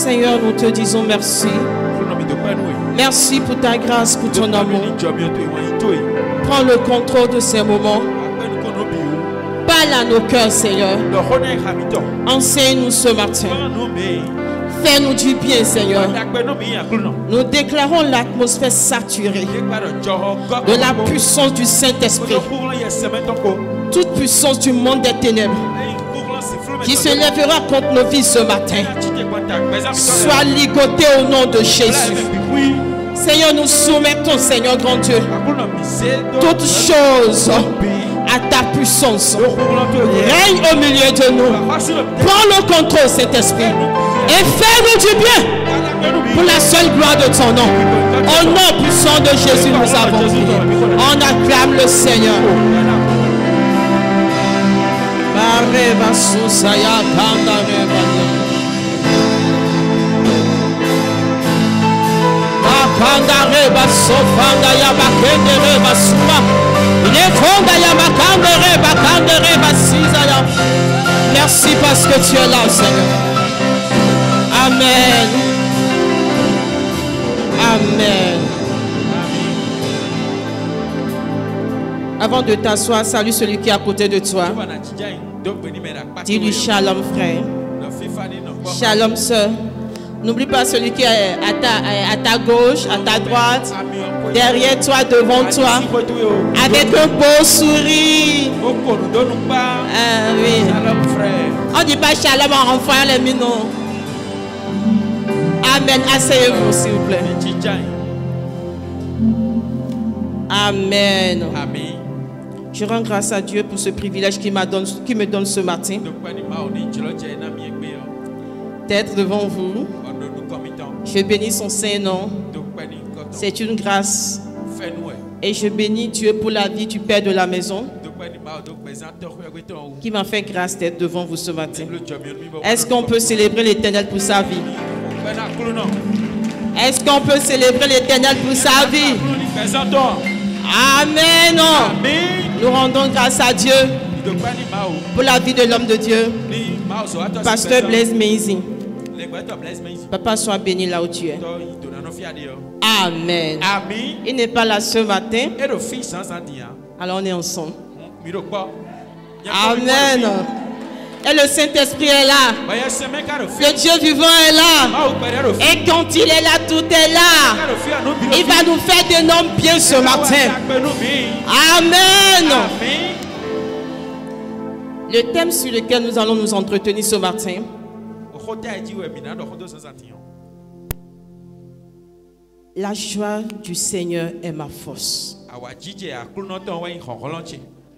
Seigneur, nous te disons merci. Merci pour ta grâce, pour ton amour. Prends le contrôle de ces moments. Parle à nos cœurs, Seigneur. Enseigne-nous ce matin. Fais-nous du bien, Seigneur. Nous déclarons l'atmosphère saturée de la puissance du Saint-Esprit. Toute puissance du monde des ténèbres qui se lèvera contre nos vies ce matin soit ligotée au nom de Jésus. Seigneur, nous soumettons, Seigneur grand Dieu, toutes choses à ta puissance. Règne au milieu de nous. Prends le contrôle, Saint-Esprit, et fais-nous du bien pour la seule gloire de ton nom. Au nom puissant de Jésus, nous avons prié. On acclame le Seigneur. Merci parce que tu es là, Seigneur. Amen. Amen. Avant de t'asseoir, salue celui qui est à côté de toi. Dis-lui shalom, frère. Shalom, sœur. N'oublie pas celui qui est à ta gauche, à ta droite, derrière toi, devant toi, avec un beau sourire. Ah, oui. On ne dit pas shalom en renvoyant les minots. Amen. Asseyez-vous, s'il vous plaît. Amen. Amen. Je rends grâce à Dieu pour ce privilège qu'il me donne ce matin d'être devant vous. Je bénis son Saint-Nom. C'est une grâce. Et je bénis Dieu pour la vie du père de la maison qui m'a fait grâce d'être devant vous ce matin. Est-ce qu'on peut célébrer l'Éternel pour sa vie? Est-ce qu'on peut célébrer l'Éternel pour sa vie? Amen. Nous rendons grâce à Dieu pour la vie de l'homme de Dieu, Pasteur Blaise Meizi. Papa, sois béni là où tu es. Amen. Il n'est pas là ce matin. Alors on est ensemble. Amen. Et le Saint-Esprit est là. Le Dieu vivant est là. Et quand il est là, tout est là. Il va nous faire d'énormes biens ce matin. Amen. Le thème sur lequel nous allons nous entretenir ce matin, la joie du Seigneur est ma force.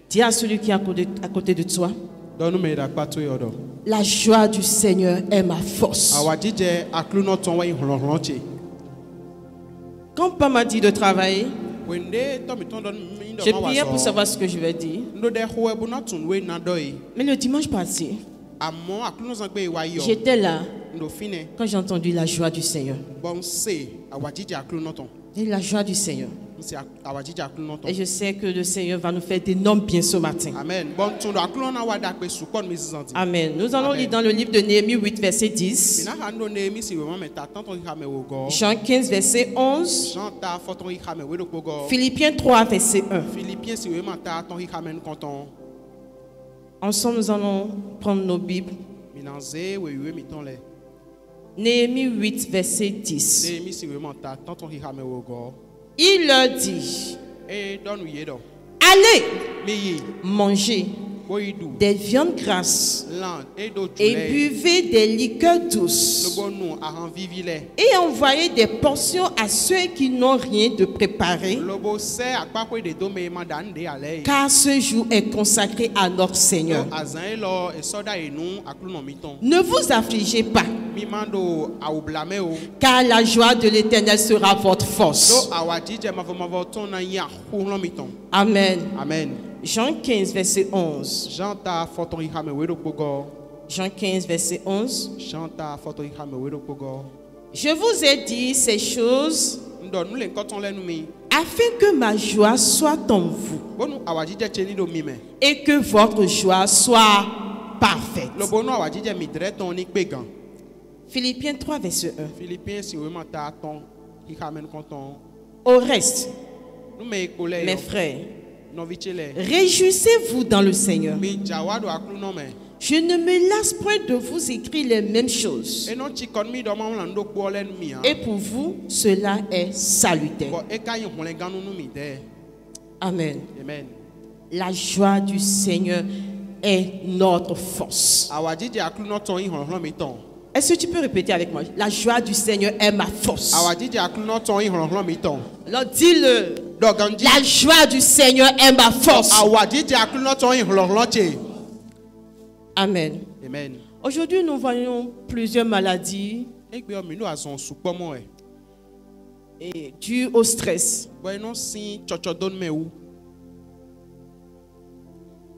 Dis à celui qui est à côté de toi, la joie du Seigneur est ma force. Quand papa m'a dit de travailler, j'ai prié pour savoir ce que je vais dire. Mais le dimanche passé, j'étais là quand j'ai entendu la joie du Seigneur. Et la joie du Seigneur. Et je sais que le Seigneur va nous faire d'énormes biens ce matin. Amen. Amen. Nous allons lire dans le livre de Néhémie 8, verset 10. Jean 15, verset 11. Philippiens 3, verset 1. Ensemble, nous allons prendre nos Bibles. Néhémie 8, verset 10. Il leur dit, allez, mangez des viandes grasses et buvez des liqueurs douces et envoyez des portions à ceux qui n'ont rien de préparé, car ce jour est consacré à notre Seigneur. Ne vous affligez pas, car la joie de l'Éternel sera votre force. Amen. Amen. Jean 15, verset 11. Jean 15, verset 11. Je vous ai dit ces choses afin que ma joie soit en vous et que votre joie soit parfaite. Philippiens 3, verset 1. Philippiens si vraiment ta ton qui ramène content. Au reste, Nous mes collègues. mes frères, Non vitele. réjouissez-vous dans le Seigneur. Mi jawa do aklu no me. Je ne me lasse point de vous écrire les mêmes choses. E non chikon mi do ma lando gbo len mi a. Et pour vous, cela est salutaire. Bo e ka yin hon le ganu nu mi de. Amen. Amen. La joie du Seigneur est notre force. Awajije aklu no ton yin hon mi ton. Est-ce que tu peux répéter avec moi? La joie du Seigneur est ma force. Awajije aklu no ton yin hon mi ton. Alors dis-le. Doganji. La joie du Seigneur est ma force. Awajije aklu no ton yin hon che. Amen. Amen. Aujourd'hui, nous voyons plusieurs maladies Egbe o mi no azon supo mo e. dues au stress. Bo e non sin chochodon me ou.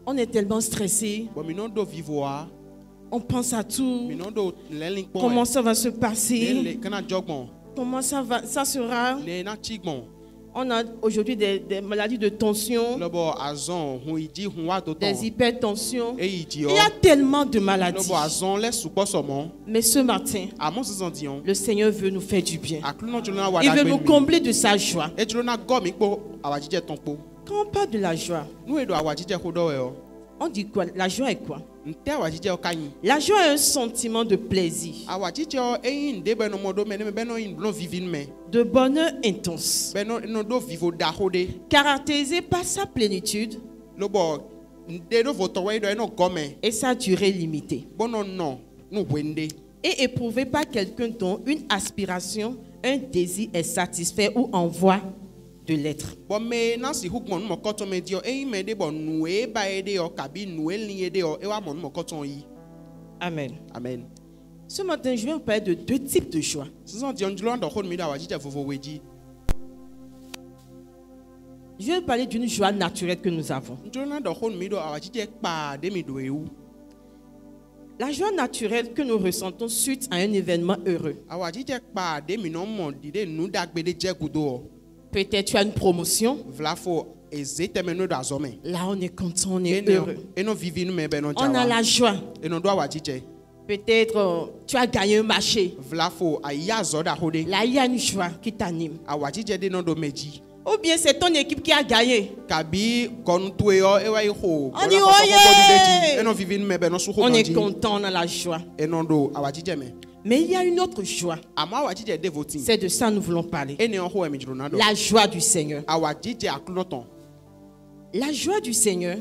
On est tellement stressé. Bo mi non do vivo a. On pense à tout. Mi non do lelin pon. Comment ça va se passer? Le kana jogbon. Comment ça sera? Le na chigbon. On a aujourd'hui des maladies de tension, Lobo azon hu iji hu wa do ton. des hypertensions. E iji Il o. y a tellement de maladies. Lobo azon le supo somo. Mais ce matin, Amon se sention. le Seigneur veut nous faire du bien. Aklu no jolona wa Il da veut gbe nous mi. combler de sa joie. E jolona go mi po awajije ton po. Quand on parle de la joie, Nu e do awajije ko do e o. on dit quoi? La joie est quoi? Nte awajije o kanyi. La joie est un sentiment de plaisir, Awajije o eyin de be no modo me ne be no yin blon vivin me. de bonheur intense, Be no do vivo da hode. caractérisé par sa plénitude Lobo nde do voto we do e no gome. et sa durée limitée, Bono no nu wende. et éprouvé par quelqu'un dont une aspiration, un désir est satisfait ou en voie de l'être. Bo me na si hukmon mo koton me dio eyin me de bo nu e ba e de o kabi nu e lin e de o e wa mon mo koton yi. Amen. Amen. Ce matin, je vais vous parler de deux types de joie. Sisan di onjulo ndo khon mi da awajije vovo weji. Je vais vous parler d'une joie naturelle que nous avons. Njolo ndo khon mi do awajije pa de mi do ewu. La joie naturelle que nous ressentons suite à un événement heureux. Awajije pa de mi no mo di de nu da gbe de je gudo o. Peut-être tu as une promotion. Vlafo ezete me no do azome. Là, on est content, on est heureux. Eno vivi nu me be no On a jawa. la joie. Eno do awajije. Peut-être tu as gagné un marché. Vlafo aya zoda hode. Là, il y a une joie qui t'anime. Awajije de no do meji. Ou bien c'est ton équipe qui a gagné. Kabi kon tu e o e wa ho. On dit oye! Eno vivi nu me be no su ho On est ganji. content, on a la joie. Eno do awajije me. Mais il y a une autre joie. Ama awajije de voting. C'est de ça que nous voulons parler. Ene ho e mi juro na do. La joie du Seigneur. Awajije aklunoton. La joie du Seigneur,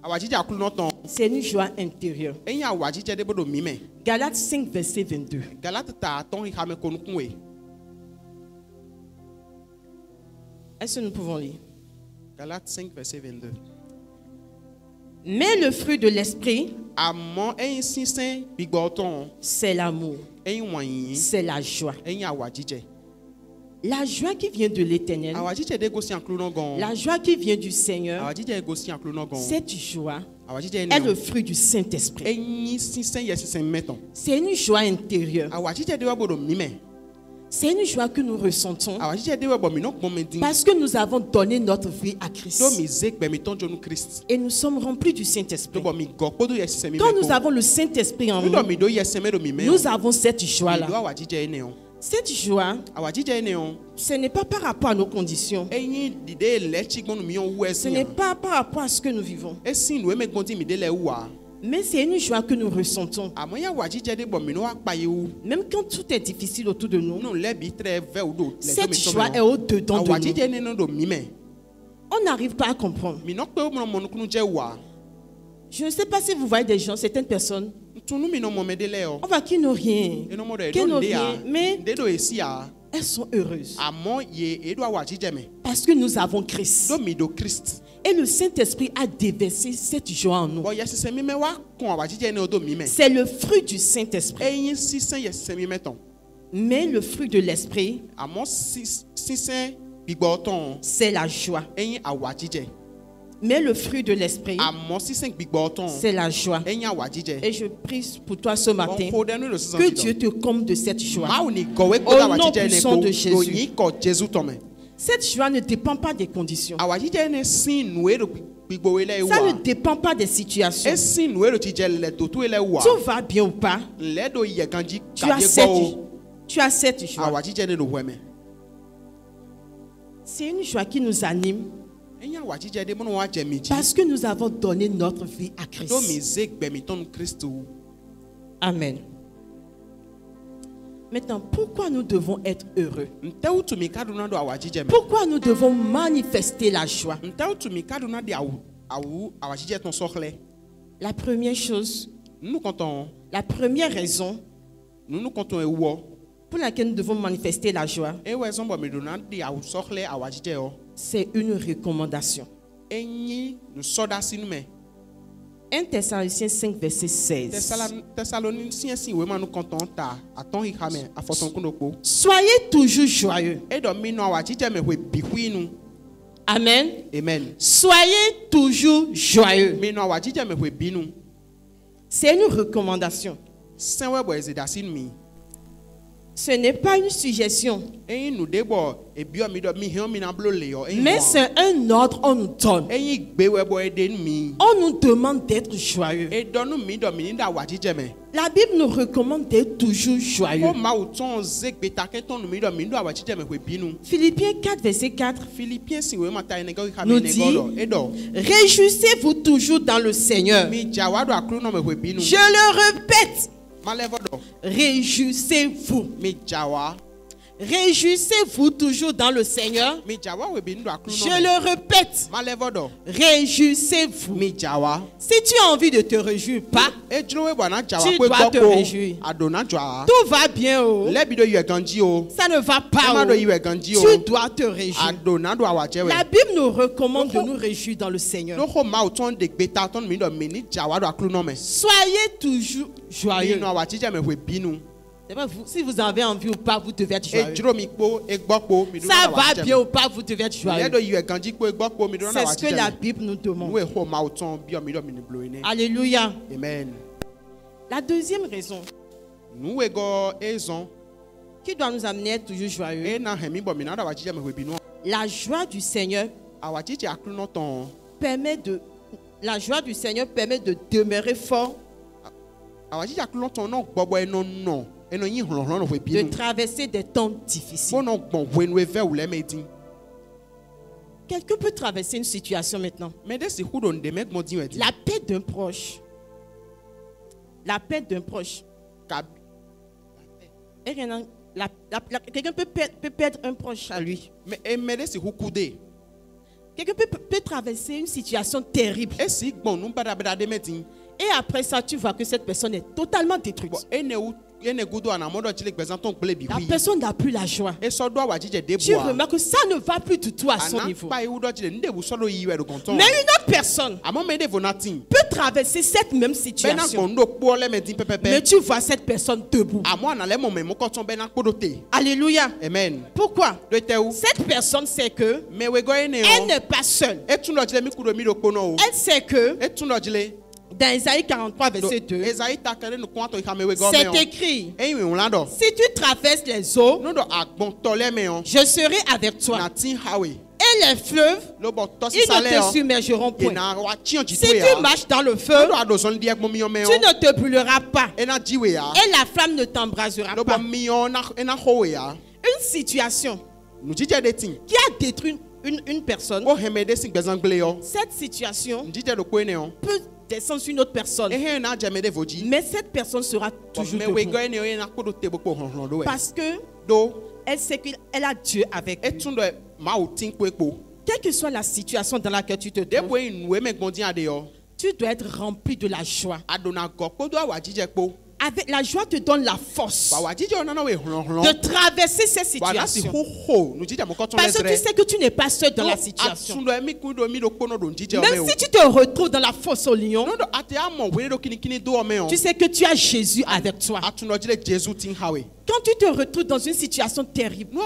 Awajije aklunoton. c'est une joie intérieure. Eyin awajije de bodo mi me. Galates 5, verset 22. Galate ta ton hi hame konukun e. Est-ce que nous pouvons lire? Galate 5 verset 22. Mais le fruit de l'esprit, Amon eyin sinsin bigboton. c'est l'amour, Eyin wanyin. c'est la joie. Eyin awajije. La joie qui vient de l'Éternel, Awajije de gosi anklunogon. la joie qui vient du Seigneur, Awajije gosi anklunogon. cette joie Awajije est le ene. fruit du Saint-Esprit. Eyin sinsin yesinsin meton. C'est une joie intérieure. Awajije de bodo mi me. C'est une joie que nous ressentons Awajije de bodo mi no gbon me din. parce que nous avons donné notre vie à Christ. Do mi zekbe mi ton jonu Christ. Et nous sommes remplis du Do Saint-Esprit. bo mi go podo yesinsin mi me. Quand nous avons le Saint-Esprit en Mi do nous, mi do yesin me do mi me. nous avons cette Do joie-là. awajije ene on. Cette joie, Awajije ene on. ce n'est pas par rapport à nos conditions. Eyin dide le chigbonu mi on wu Ce esin. n'est pas par rapport à ce que nous vivons. Esin nu e me gbon di mi de le wa. Mais c'est une joie que nous ressentons. Àmọ́ yà wà jíjẹ́ dé bọ̀ mí ní wàá pa ewu. Même quand tout est difficile autour de nous, Nínú lẹ́bi tẹ́ fẹ́ o do. cette joie est au-dedans de Àwà nous. jíjẹ́ nínú do mí mẹ́. On n'arrive pas à comprendre. Mí náà pé ó mọ̀ mọ̀nùkúnú jẹ́ wà. Je ne sais pas si vous voyez des gens, certaines personnes, Ntunu mi náà mọ̀ mẹ́dẹ́ lẹ́ ọ. on va qui n'ont rien, Inú mọ̀ rẹ̀ qui èdò n'ont ndé à. rien, mais Ndé do èsì à. elles sont heureuses Àmọ́ yè èdò àwà jíjẹ́ mẹ́. parce que nous avons Christ. Do mi do Christ. Et le Saint-Esprit a déversé cette joie en nous. Bọ̀ yẹ sísẹ́ mímẹ́ wá kún àwà jíjẹ́ ní odò mí mẹ́. C'est le fruit du Saint-Esprit. Ẹyin sísẹ́ yẹ sísẹ́ mímẹ́ tán. Mais le fruit de l'Esprit, Àmọ́ sísẹ́ gbígbọ́ tán. c'est la joie. Ẹyin àwà jíjẹ́. Mais le fruit de l'Esprit, Àmọ́ sísẹ́ gbígbọ́ tán. c'est la joie. Ẹyin àwà jíjẹ́. Et je prie pour toi ce matin Bon, kò dẹnu lọ sísan que dídán. Dieu te comble de cette joie. Máa ní kọ̀wé Au kó àwà nom jíjẹ́ ní puissant de kó Jésus. lóyìn kọ̀ Jésù tán mẹ́. Cette joie ne dépend pas des conditions. Àwà jíjẹ́ ní sin nù èrò Ça ne dépend pas des situations. Tout va bien ou pas. Tu as cette joie. C'est une joie qui nous anime. Parce que nous avons donné notre vie à Christ. Amen. Maintenant, pourquoi nous devons être heureux? Pourquoi nous devons manifester la joie? La première chose, la première raison pour laquelle nous devons manifester la joie, c'est une recommandation. 1 Thessaloniciens 5, verset 16. Soyez toujours joyeux. Amen. Amen. Soyez toujours joyeux. C'est une recommandation. Ce n'est pas une suggestion. Mais c'est un ordre qu'on nous donne. On nous demande d'être joyeux. La Bible nous recommande d'être toujours joyeux. Philippiens 4, verset 4 nous dit: réjouissez-vous toujours dans le Seigneur. Je le répète. Réjouissez-vous. Réjouissez-vous toujours dans le Seigneur. Je le répète. Réjouissez-vous. Si tu as envie de te réjouir pas, tu dois te réjouir. Tout va bien. Ça ne va pas. Tu dois te réjouir. La Bible nous recommande de nous réjouir dans le Seigneur. Soyez toujours joyeux. Si vous avez envie ou pas, vous devez être joyeux. Ça va bien ou pas, vous devez être joyeux. C'est ce que la Bible nous demande. Alléluia. Amen. La deuxième raison qui doit nous amener à être toujours joyeux, la joie du Seigneur permet de demeurer fort, de traverser des temps difficiles. Quelqu'un peut traverser une situation maintenant. La perte d'un proche. La perte d'un proche. Quelqu'un peut perdre un proche à lui. Quelqu'un peut traverser une situation terrible. Et après ça, tu vois que cette personne est totalement détruite. La personne n'a plus la joie. Tu remarques que ça ne va plus du tout à son niveau. Mais une autre personne peut traverser cette même situation. Mais tu vois cette personne debout. Alléluia. Amen. Pourquoi? Cette personne sait que elle n'est pas seule. Elle sait que dans Isaïe 43, verset 2, c'est écrit: si tu traverses les eaux, je serai avec toi. Et les fleuves, ils ne te submergeront point. Si tu marches dans le feu, tu ne te brûleras pas. Et la flamme ne t'embrasera pas. Une situation qui a détruit une personne, cette situation peut descendre sur une autre personne. Mais cette personne sera toujours debout. Parce que elle sait qu'elle a Dieu avec elle. Quelle que soit la situation dans laquelle tu te trouves, tu dois être rempli de la joie. Avec la joie te donne la force de traverser ces situations. Parce que tu sais que tu n'es pas seul dans la situation. Même si tu te retrouves dans la fosse au lion, tu sais que tu as Jésus avec toi. Quand tu te retrouves dans une situation terrible,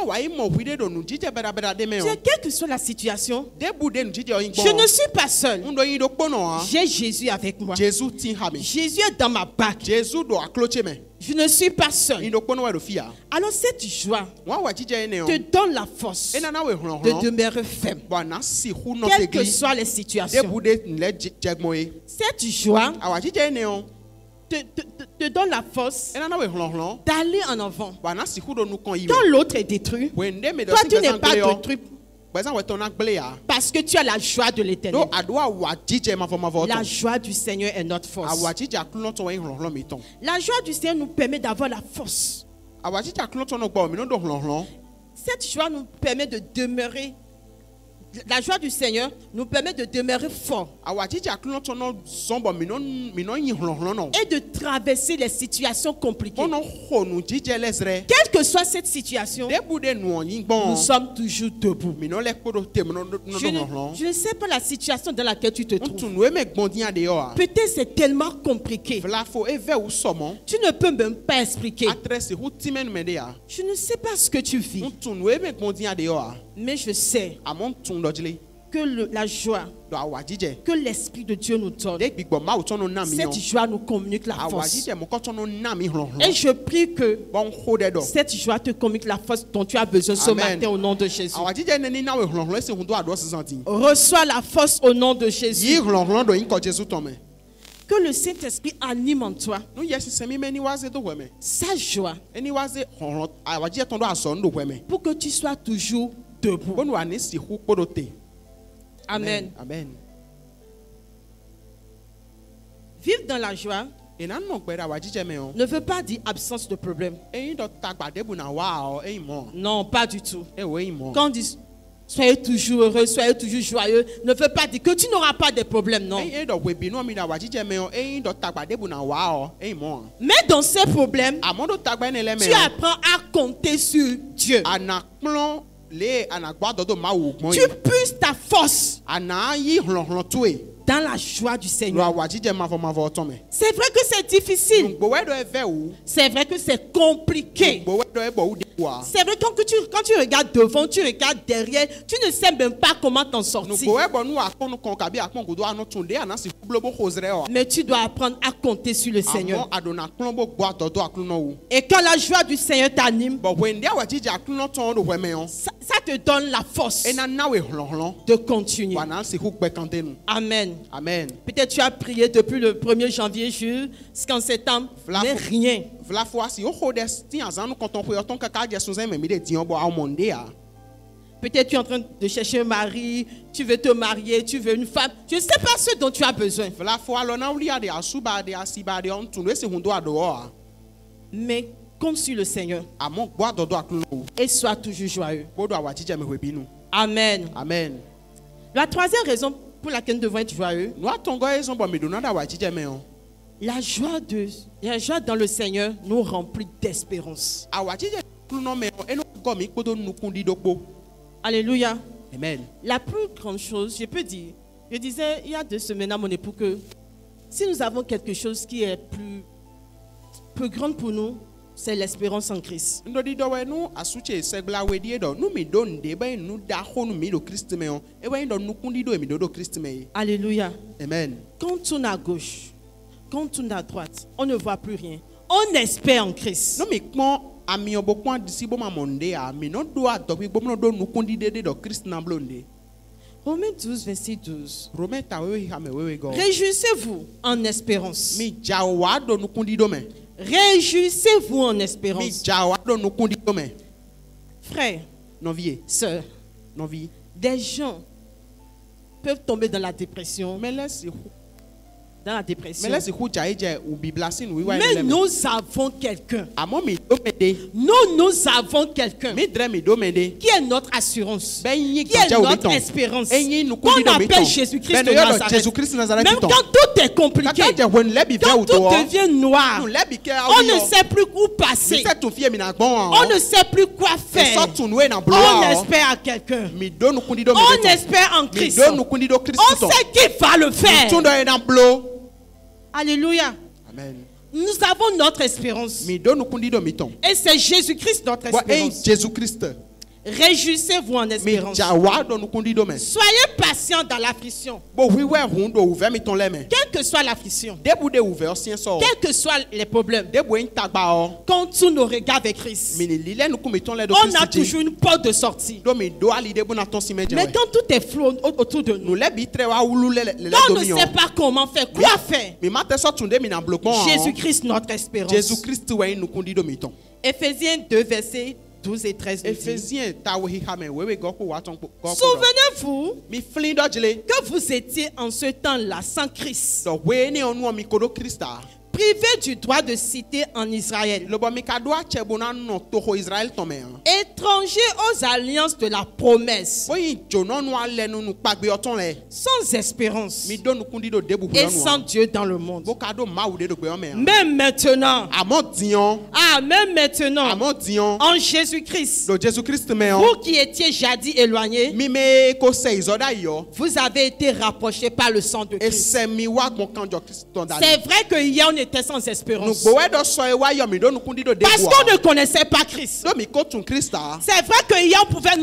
quelle que soit la situation, je ne suis pas seul. J'ai Jésus avec moi. Jésus est dans ma bague. Je ne suis pas seul. Indo kono wa do fia. Alors cette joie Wa wa jije ene o. te donne la force E na na we hron de hron. demeurer ferme. Ba na si hu no Quelles que tegli. soient les De situations. bude nle jegmoe. Cette joie Awa jije ene o. te donne la force E na na we hron hron. d'aller en avant. Ba na si hu do nu kon yi. Quand l'autre est détruit, Wende me do toi si tu n'es bezan pas gle yo. détruit Bezan we ton na gle ya. parce que tu as la joie de Do l'éternel. adwa wa jije ma fo ma vo. La joie du Seigneur est notre force. Awa jije aklon ton we hron hron mi ton. La joie du Seigneur nous permet d'avoir la force. Awa jije aklon ton no gba mi no do hron hron. Cette joie nous permet de demeurer. La joie du Seigneur nous permet de demeurer fort Awa jije aklon ton no zombo mi no yi hron hron no. et de traverser les situations compliquées. Bono ho nu jije lesre. Quelle que soit cette situation, De bude nu on yi nous gbon. sommes toujours debout. Mi no le kodo te mi no do Je hron hron. ne sais pas la situation dans laquelle tu te trouves. Ntu nu e me gbon dia de yo a. Peut-être c'est tellement compliqué. Vla fo e ve ou somo. Tu ne peux même pas expliquer. Atrese hu timen me de ya. Je ne sais pas ce que tu vis, Ntu nu e me gbon dia de yo a. mais je sais Amon tun do jile. que la joie Do awa jije. que l'Esprit de Dieu nous donne, De gbigbo ma ou ton no na mi yo. cette joie nous communique la Awa force. jije mo ko ton no na mi hron Et hron. je prie que Bon ho de do. cette joie te communique la force dont tu as besoin ce Amen. matin au nom de Jésus. Awa jije ne ni na we hron hron se hun do ado se santi. Reçois la force au nom de Yi Jésus. hron hron do yin ko Jesu ton me. Que le Saint-Esprit anime en toi Nu yes se mi me ni waze do we me. sa joie Eni waze hron hron awa jije ton do aso ndo we me. pour que tu sois toujours debout. Bonu ani si hu kodo te. Amen. Amen. Vivre dans la joie E na no gbe da awa jije me o. ne veut pas dire absence de problème. Eyin do tagbade bu na wa o eyin mo. Non, pas du tout. E wo eyin mo. Quand on dit soyez toujours heureux, soyez toujours joyeux, ne veut pas dire que tu n'auras pas de problème, non. Eyin do we bi no mi da awa jije me o. Eyin do tagbade bu na wa o eyin mo. Mais dans ces problèmes, Amon do tagba ne le me. tu apprends à compter sur Dieu. Anakplon le anagba do ma wo gbon Tu yi. puisses ta force Ana yi hron hron to e. dans la joie du Lo Seigneur. awa jije ma fo ton me. C'est vrai que c'est difficile. Ngbo we do e ve ou. C'est vrai que c'est compliqué. Ngbo we do e bo ou de wa. C'est vrai que quand tu regardes devant, tu regardes derrière, tu ne sais même pas comment t'en sortir. Ngbo we bo nu akon kon kabi akon ko do anu tunde ana si globo khozre o. Mais tu dois apprendre à compter sur le Seigneur. Amon adona klon bo gbo adodo aklon no wo. Et quand la joie du Seigneur t'anime, But when they were jija aklon ton do we me on. ça te donne la force E na na we hron hron. de continuer. Wa na si hu gbe kante nu. Amen. Amen. Peut-être tu as prié depuis le 1er janvier jusqu'en septembre, mais rien. Vla fo asi o ho des ti azanu kon ton ko yo ton kaka je sunzen me mi de dion bo a monde a. Peut-être tu es en train de chercher un mari, tu veux te marier, tu veux une femme. Je ne sais pas ce dont tu as besoin. Vla fo alo na uli ade asuba de asiba de on tunu esi hundo ado a. Mais compte sur le Seigneur Amon gbo adodo aklon no. et sois toujours joyeux. Bodo awa jije me webi nu. Amen. Amen. La troisième raison pour laquelle nous devons être joyeux, No atongo ezon bo mi do na da wa jije me on. la joie dans le Seigneur nous remplit d'espérance. Awa jije kluno me on eno go mi kpodo nu kundi dokpo. Alléluia. Amen. La plus grande chose, je peux dire, je disais il y a 2 semaines à mon époux que si nous avons quelque chose qui est plus grande pour nous, c'est l'espérance en Christ. Ndodi do we nu asuche segla we die do nu mi do nde ba nu da ho nu mi do Christ me on. E we ndo nu kundi do mi do Christ me. Alléluia. Amen. Quand on tourne à gauche, quand on tourne à droite, on ne voit plus rien. On espère en Christ. No mi pon ami obokwan disi bo ma monde a mi no do adogbi bo no do nu kundi de do Christ na blonde. Romains 12, verset 12. Romain ta we ha me we go. Réjouissez-vous en espérance. Mi jawa do nu kundi do me. Réjouissez-vous en Mi espérance. jawa do nu kundi do me. Frères, Novie, sœurs, novie. des gens peuvent tomber dans la dépression. Me lesi Dans la dépression. hu jaije u biblasin wi wa Mais nous avons quelqu'un. Amo mi do me de. Nous avons quelqu'un Mi dre mi do me de. qui est notre assurance, Ben yi qui est kaja o notre biton. espérance, Enyi nu qu'on kundi do biton. appelle Jésus-Christ de Ben yo Nazareth. Jésus-Christ Nazareth Même biton. quand tout est compliqué, Kaka je when lebi ve quand u tout to. devient noir, Nu lebi ke a on ne sait plus où passer, Mi se tu fie mi na gbon on ne sait plus quoi So faire. tu nu na blo On a. espère à quelqu'un. Mi do nu kundi do me On de. espère en Mi Christ. do nu kundi do Christ On to. sait qu'il va le faire. Tu do na blo. Alléluia. Amen. Nous avons notre espérance. Mi do nu kundi do mi ton. Et c'est Jésus-Christ notre Wa espérance. Jésus Christ. Réjouissez-vous en espérance. Soyez patients dans l'affliction. Quelle que soit l'affliction, quels que soient les problèmes, quand tous nos regards avec Christ, on a toujours une porte de sortie. Mais quand tout est flou autour de nous, on ne sait pas comment faire, quoi faire. Jésus-Christ, notre espérance. Éphésiens 2, versets 12 et 13. Souvenez-vous que vous étiez en ce temps-là sans Christ, privé du droit de cité en Israël, étranger aux alliances de la promesse, sans espérance et sans Dieu dans le monde. Même maintenant, même maintenant, en Jésus-Christ, vous qui étiez jadis éloignés, vous avez été rapprochés par le sang de Christ. C'est vrai que hier on était sans espérance parce qu'on ne connaissait pas Christ. C'est vrai que hier on pouvait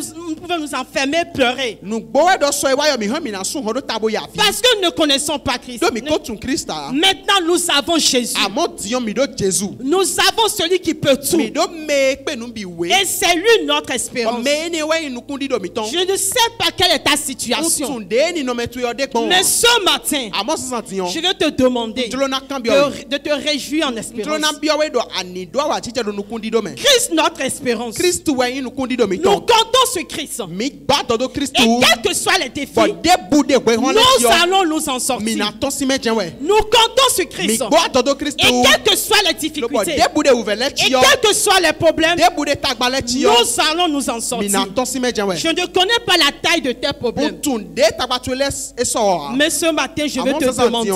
nous enfermer, pleurer parce que nous ne connaissons pas Christ. Maintenant nous avons Jésus. Nous avons celui qui peut tout. Et c'est lui notre espérance. Je ne sais pas quelle est ta situation, mais ce matin je vais te demander de te réjouir en espérance. Christ notre espérance. Nous comptons sur Christ. Et quels que soient les défis, nous allons nous en sortir. Nous comptons sur Christ. Et quelles que soient les difficultés, et quels que soient les problèmes, nous allons nous en sortir. Je ne connais pas la taille de tes problèmes, mais ce matin je vais te demander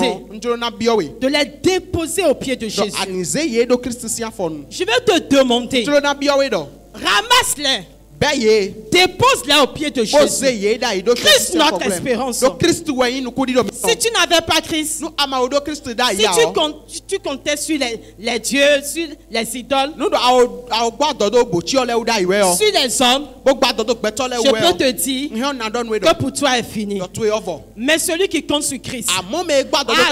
de les déposer au pied de Jésus. Je vais te demander, ramasse-les, dépose-les au pied de Jésus. Christ notre espérance. Si tu n'avais pas Christ, si tu comptais sur les dieux, sur les idoles, sur les hommes, je peux te dire que pour toi est fini. Mais celui qui compte sur Christ,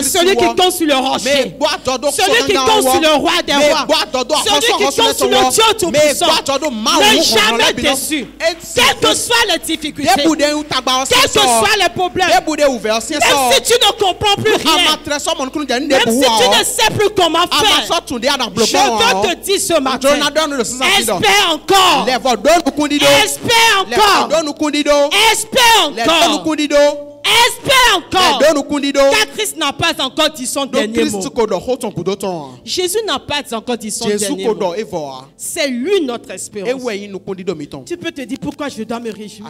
celui qui compte sur le rocher, celui qui compte sur le roi des rois, celui qui compte sur le Dieu tout-puissant, n'est jamais déçu. Quelles que soient les difficultés, quels que soient les problèmes, même si tu ne comprends plus rien, même si tu ne sais plus comment faire, je veux te dire ce matin, espère encore, espère encore, espère encore. Espère encore, car Christ n'a pas encore dit son dernier mot. Jésus n'a pas encore dit son dernier mot. C'est lui notre espérance. Tu peux te dire pourquoi je dois me réjouir.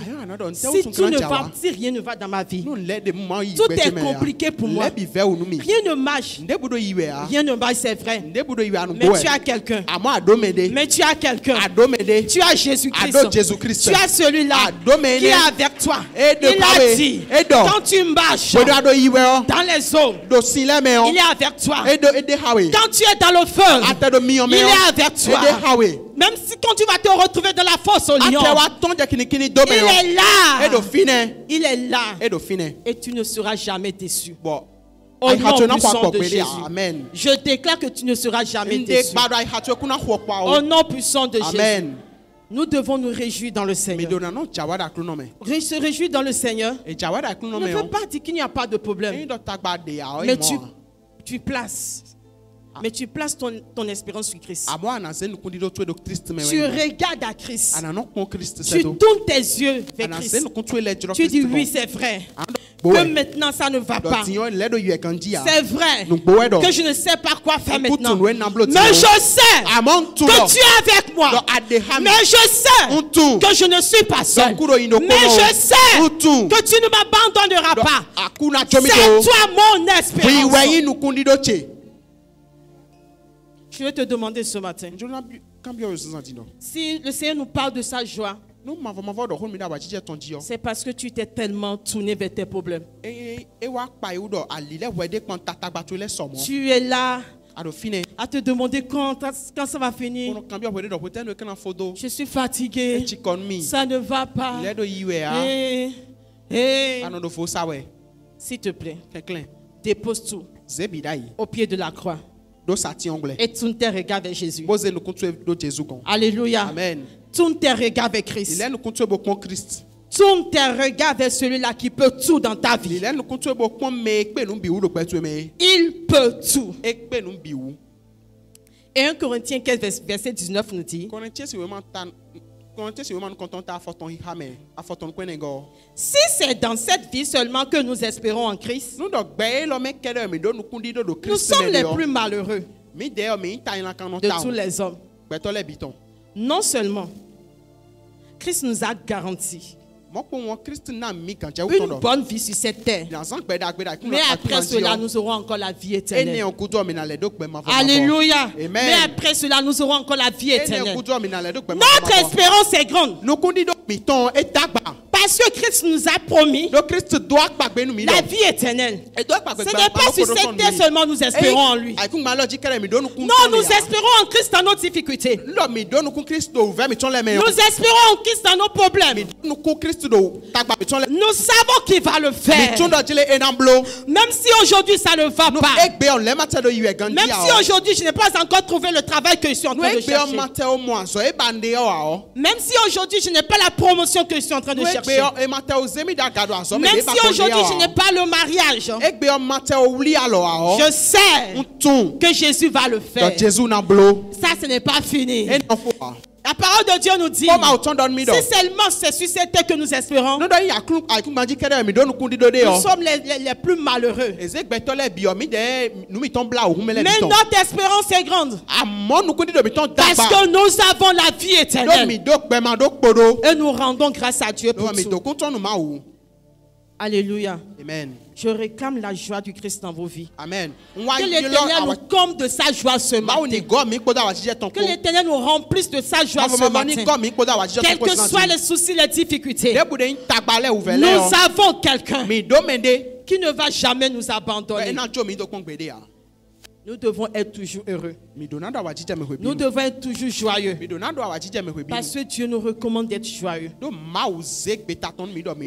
Si rien ne va dans ma vie, tout est compliqué pour moi, rien ne marche, rien ne marche, c'est vrai. Mais tu as quelqu'un. Mais tu as quelqu'un. Tu as Jésus-Christ. Tu as celui-là qui est avec toi. Il a dit, quand tu marches dans les eaux, il est avec toi. Quand tu es dans le feu, il est avec toi. Même si quand tu vas te retrouver dans la fosse au lion, il est là. Il est là. Et tu ne seras jamais déçu. Au nom puissant de Jésus. Amen. Je déclare que tu ne seras jamais déçu. Au nom puissant de Jésus. Nous devons nous réjouir dans le Seigneur. Se réjouir dans le Seigneur ne veut pas dire qu'il n'y a pas de problème. Mais tu places. Mais tu places ton espérance sur Christ. Tu regardes à Christ. Tu tournes tes yeux vers Christ. Tu dis oui, c'est vrai. Que maintenant ça ne va pas. C'est vrai que je ne sais pas quoi faire maintenant. Mais je sais que tu es avec moi. Mais je sais que je ne suis pas seul. Mais je sais que tu ne m'abandonneras pas. C'est toi mon espérance. Je vais te demander ce matin, si le Seigneur nous parle de sa joie, c'est parce que tu t'es tellement tourné vers tes problèmes. Tu es là ado fine à te demander quand ça va finir. ono kambia pwede do potendo kana fodo Je suis fatigué. chikonmi Ça ne va pas. le do yiwe a ano do fo sawe S'il te plaît, kenklen dépose tout zebidai au pied de la croix do sati anglais et tourne tes regards vers Jésus. boze no kuntu do Jésus kon Alléluia. amen Tourne tes regards vers Christ. il est no kuntu bo kon Christ Tourne tes regards vers celui-là qui peut tout dans ta vie. il est no kuntu bo kon me pe no biwu do petu me Il peut tout. ekpe no biwu Et 1 Corinthiens 15, verset 19 nous dit, Corinthiens si vraiment tan Corinthiens si vraiment content ta foton hame afoton kwenego si c'est dans cette vie seulement que nous espérons en Christ, nous do gbe lo me kede me do no kundi do nous Christ sommes les plus malheureux mi de mi ta ina kan no de ta tous les hommes. gbeto le biton Non seulement, Christ nous a garanti mo ko won Christ na mi kan je une wuton do bonne vie sur cette terre. Mais après cela, nous aurons encore la vie éternelle. Alléluia. Amen. Mais après cela, nous aurons encore la vie éternelle. Notre Notre espérance est grande. Parce que Christ nous a promis la vie éternelle. Ce n'est pas sur cette terre seulement nous espérons en lui. Non, nous espérons en Christ dans nos difficultés. Nous espérons en Christ dans nos problèmes. Nous savons qu'il va le faire. Même si aujourd'hui ça ne va pas. Même si aujourd'hui je n'ai pas encore trouvé le travail que je suis en train de chercher. Même si aujourd'hui je n'ai pas la promotion que je suis en train de chercher. Même si aujourd'hui je n'ai pas le mariage. Je sais que Jésus va le faire. Ça, ce n'est pas fini. La parole de Dieu nous dit, si seulement c'est sur cette terre que nous espérons, nous sommes les plus malheureux. Mais notre espérance est grande. Parce que nous avons la vie éternelle. Et nous rendons grâce à Dieu pour tout. Alléluia. Amen. Je réclame la joie du Christ dans vos vies. Amen. Que l'Éternel nous comble de sa joie ce matin. Que l'Éternel nous remplisse de sa joie ce matin. Quels que soient les soucis, les difficultés, nous avons quelqu'un qui ne va jamais nous abandonner. Nous devons être toujours heureux. Nous devons être toujours joyeux. Parce que Dieu nous recommande d'être joyeux.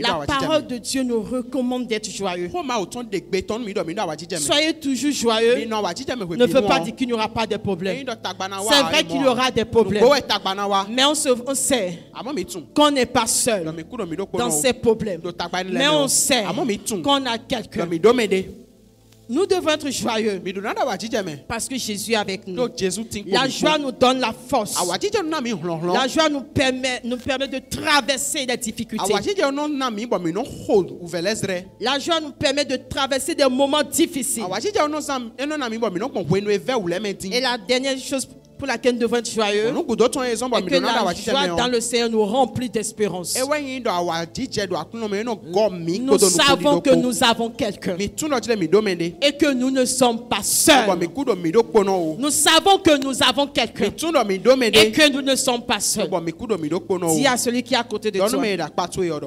La parole de Dieu nous recommande d'être joyeux. Soyez toujours joyeux ne veut pas dire qu'il n'y aura pas de problèmes. C'est vrai qu'il y aura des problèmes. Mais on sait qu'on n'est pas seul dans ces problèmes. Mais on sait qu'on a quelqu'un. Nous devons être joyeux parce que Jésus est avec nous. La joie nous donne la force. La joie nous permet de traverser les difficultés. La joie nous permet de traverser des moments difficiles. Et la dernière chose pour laquelle nous devons être joyeux, et que la joie dans le Seigneur nous remplit d'espérance. Nous savons que nous avons quelqu'un et que nous ne sommes pas seuls. Nous savons que nous avons quelqu'un et que nous ne sommes pas seuls. Dis à celui qui est à côté de toi,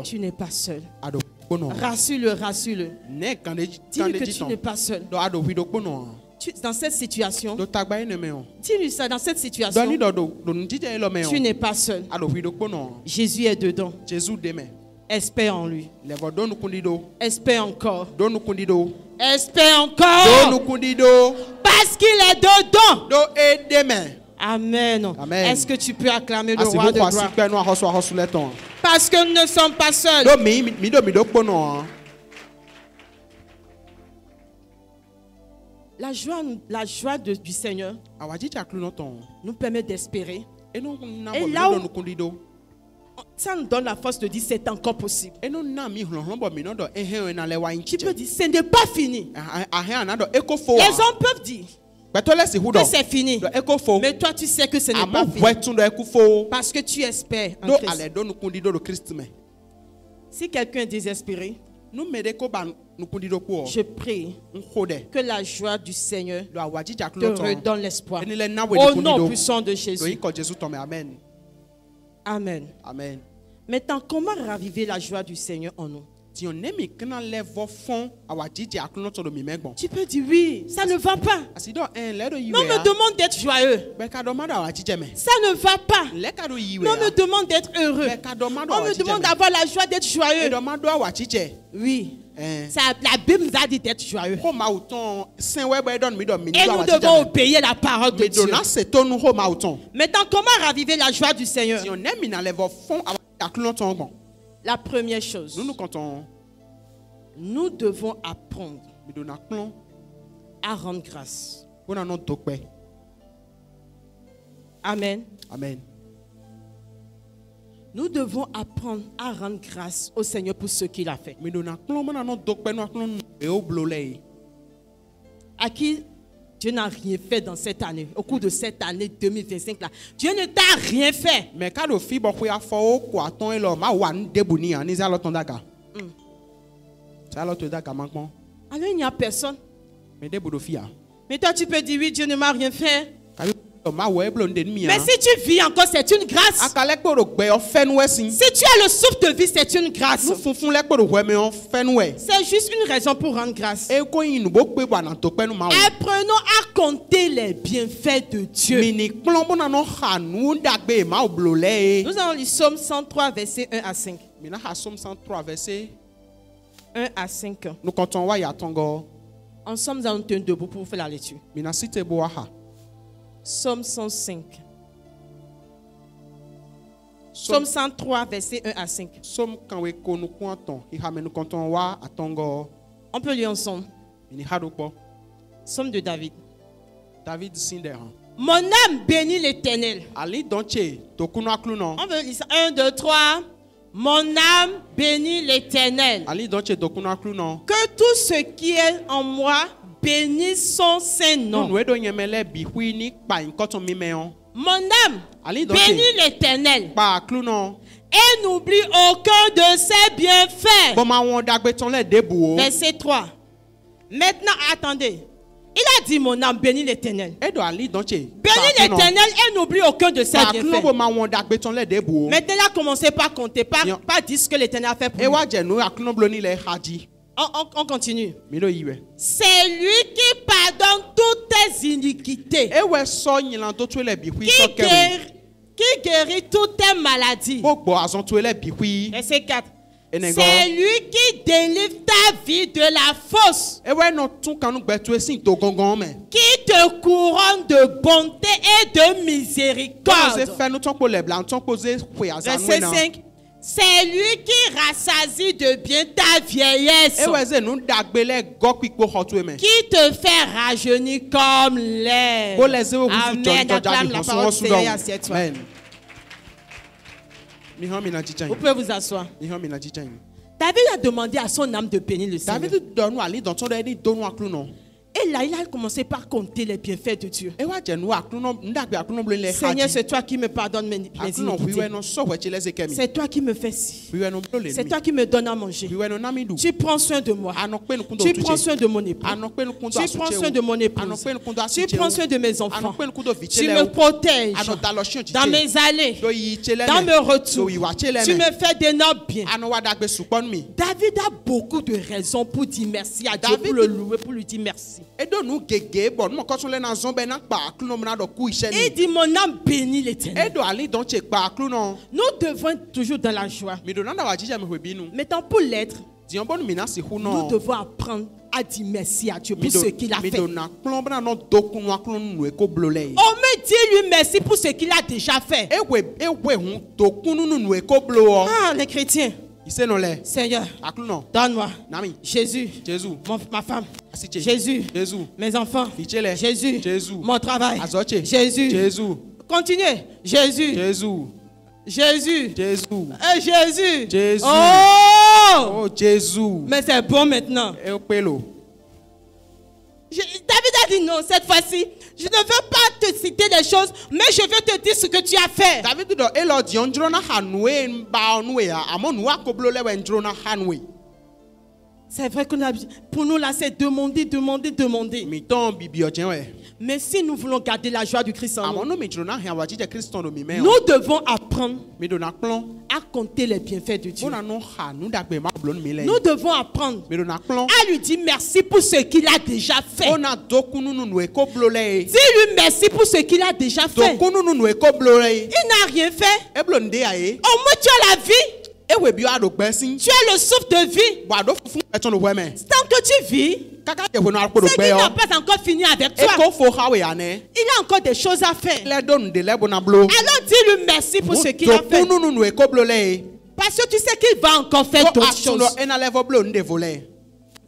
tu n'es pas seul. Rassure-le, rassure-le. Dis-lui que tu n'es pas seul. Dans cette situation, dis-lui ça, dans cette situation, tu n'es pas seul. Jésus est dedans. Espère en lui. Espère encore. Espère encore. Parce qu'il est dedans. Amen. Est-ce que tu peux acclamer le roi de gloire? Parce que nous ne sommes pas seuls. La joie du Seigneur nous permet d'espérer. Et là où ça nous donne la force de dire c'est encore possible. Tu peux dire ce n'est pas fini. Les hommes peuvent dire que c'est fini. Mais toi tu sais que ce n'est pas fini. Parce que tu espères en Christ. Si quelqu'un est désespéré, je prie que la joie du Seigneur te redonne l'espoir. Au nom puissant de Jésus. Amen. Amen. Maintenant, comment raviver la joie du Seigneur en nous? Tu peux dire oui, ça ne va pas. Non, on me demande d'être joyeux. Ça ne va pas. Non, on me demande d'être heureux. On me demande d'avoir la joie d'être joyeux. Oui. La Bible nous a dit d'être joyeux. Et nous devons obéir la parole de Dieu. Maintenant, comment raviver la joie du Seigneur? La première chose, nous devons apprendre à rendre grâce. Amen. Amen. Nous devons apprendre à rendre grâce au Seigneur pour ce qu'il a fait. À qui Dieu n'a rien fait dans cette année, au cours de cette année 2025 là. Dieu ne t'a rien fait. Alors il n'y a personne. Mais toi tu peux dire oui, Dieu ne m'a rien fait. Mais si tu vis encore, c'est une grâce. Si tu as le souffle de vie, c'est une grâce. C'est juste une raison pour rendre grâce. Apprenons à compter les bienfaits de Dieu. Nous allons lire Psaume 103, verset 1 à 5. 1 à 5. Ensemble, nous allons tenir debout pour faire la lecture. Psaume 105. Psaume 103, verset 1 à 5. On peut lire ensemble. Psaume de David. Mon âme bénit l'Éternel. On veut lire ça. 1, 2, 3. Mon âme bénit l'Éternel. Que tout ce qui est en moi bénisse son saint nom. Mon âme bénit l'Éternel et n'oublie aucun de ses bienfaits. Verset 3. Maintenant, attendez. Il a dit mon âme bénit l'Éternel. Bénis l'Éternel et n'oublie aucun de ses bienfaits. Maintenant, il a commencé par compter, pas dire ce que l'Éternel a fait pour lui. On continue. C'est lui qui pardonne toutes tes iniquités. Qui guérit toutes tes maladies. Verset 4. C'est lui qui délivre ta vie de la fosse. Qui te couronne de bonté et de miséricorde. Verset 5. C'est lui qui rassasie de bien ta vieillesse. Qui te fait rajeunir comme l'air. Amen. Acclame la parole du Seigneur. Assieds-toi. Vous pouvez vous asseoir. David a demandé à son âme de bénir le Seigneur. Et là, il a commencé par compter les bienfaits de Dieu. Seigneur, c'est toi qui me pardonnes mes iniquités. C'est toi qui me fais ci. C'est toi qui me donnes à manger. Tu prends soin de moi. Tu prends soin de mon époux. Tu prends soin de mon épouse. Tu prends soin de mes enfants. Tu me protèges dans mes allées, dans mes retours. Tu me fais d'énormes biens. David a beaucoup de raisons pour dire merci à Dieu, pour le louer, pour lui dire merci. Il dit mon âme bénit l'Éternel. Nous devons être toujours dans la joie. Maintenant pour l'être, nous devons apprendre à dire merci à Dieu pour ce qu'il a fait. On me dit lui merci pour ce qu'il a déjà fait. Ah, les chrétiens. Seigneur, donne-moi Jésus, ma femme, Jésus, mes enfants, Jésus, mon travail, Jésus, continuez, Jésus, Jésus, oh Jésus, mais c'est bon maintenant. David a dit non, cette fois-ci, je ne veux pas te citer des choses, mais je veux te dire ce que tu as fait. C'est vrai que pour nous là, c'est demander, demander, demander. Mi ton bibio tiens ouais. Mais si nous voulons garder la joie du Christ en nous, Amono mi jona hen wa jije Christo no mi me. nous devons apprendre Mi dona plan. à compter les bienfaits de Dieu. Bona no ha nu dagbe ma blon mi le. Nous devons apprendre Mi dona plan. à lui dire merci pour ce qu'il a déjà fait. Bona dokunu nu e ko blole. Dis-lui merci pour ce qu'il a déjà fait. Dokunu nu e ko blole. Il n'a rien fait. E blon de aye. Au moins tu as la vie. Ewe bi ado gbesin. Tu as le souffle de vie. Bo ado fun eton lo weme. Tant que tu vis, Kaka je wo no arpo do c'est gbe qu'il yo. n'a pas encore fini avec E toi. ko fo hawe ane. Il a encore des choses à faire. Le don de le bona blo. Alors dis-lui merci pour ce qu'il a fait. Dokunu nu e ko blole. Parce que tu sais qu'il va encore faire Ko d'autres asuno choses. ena level blo nde vole.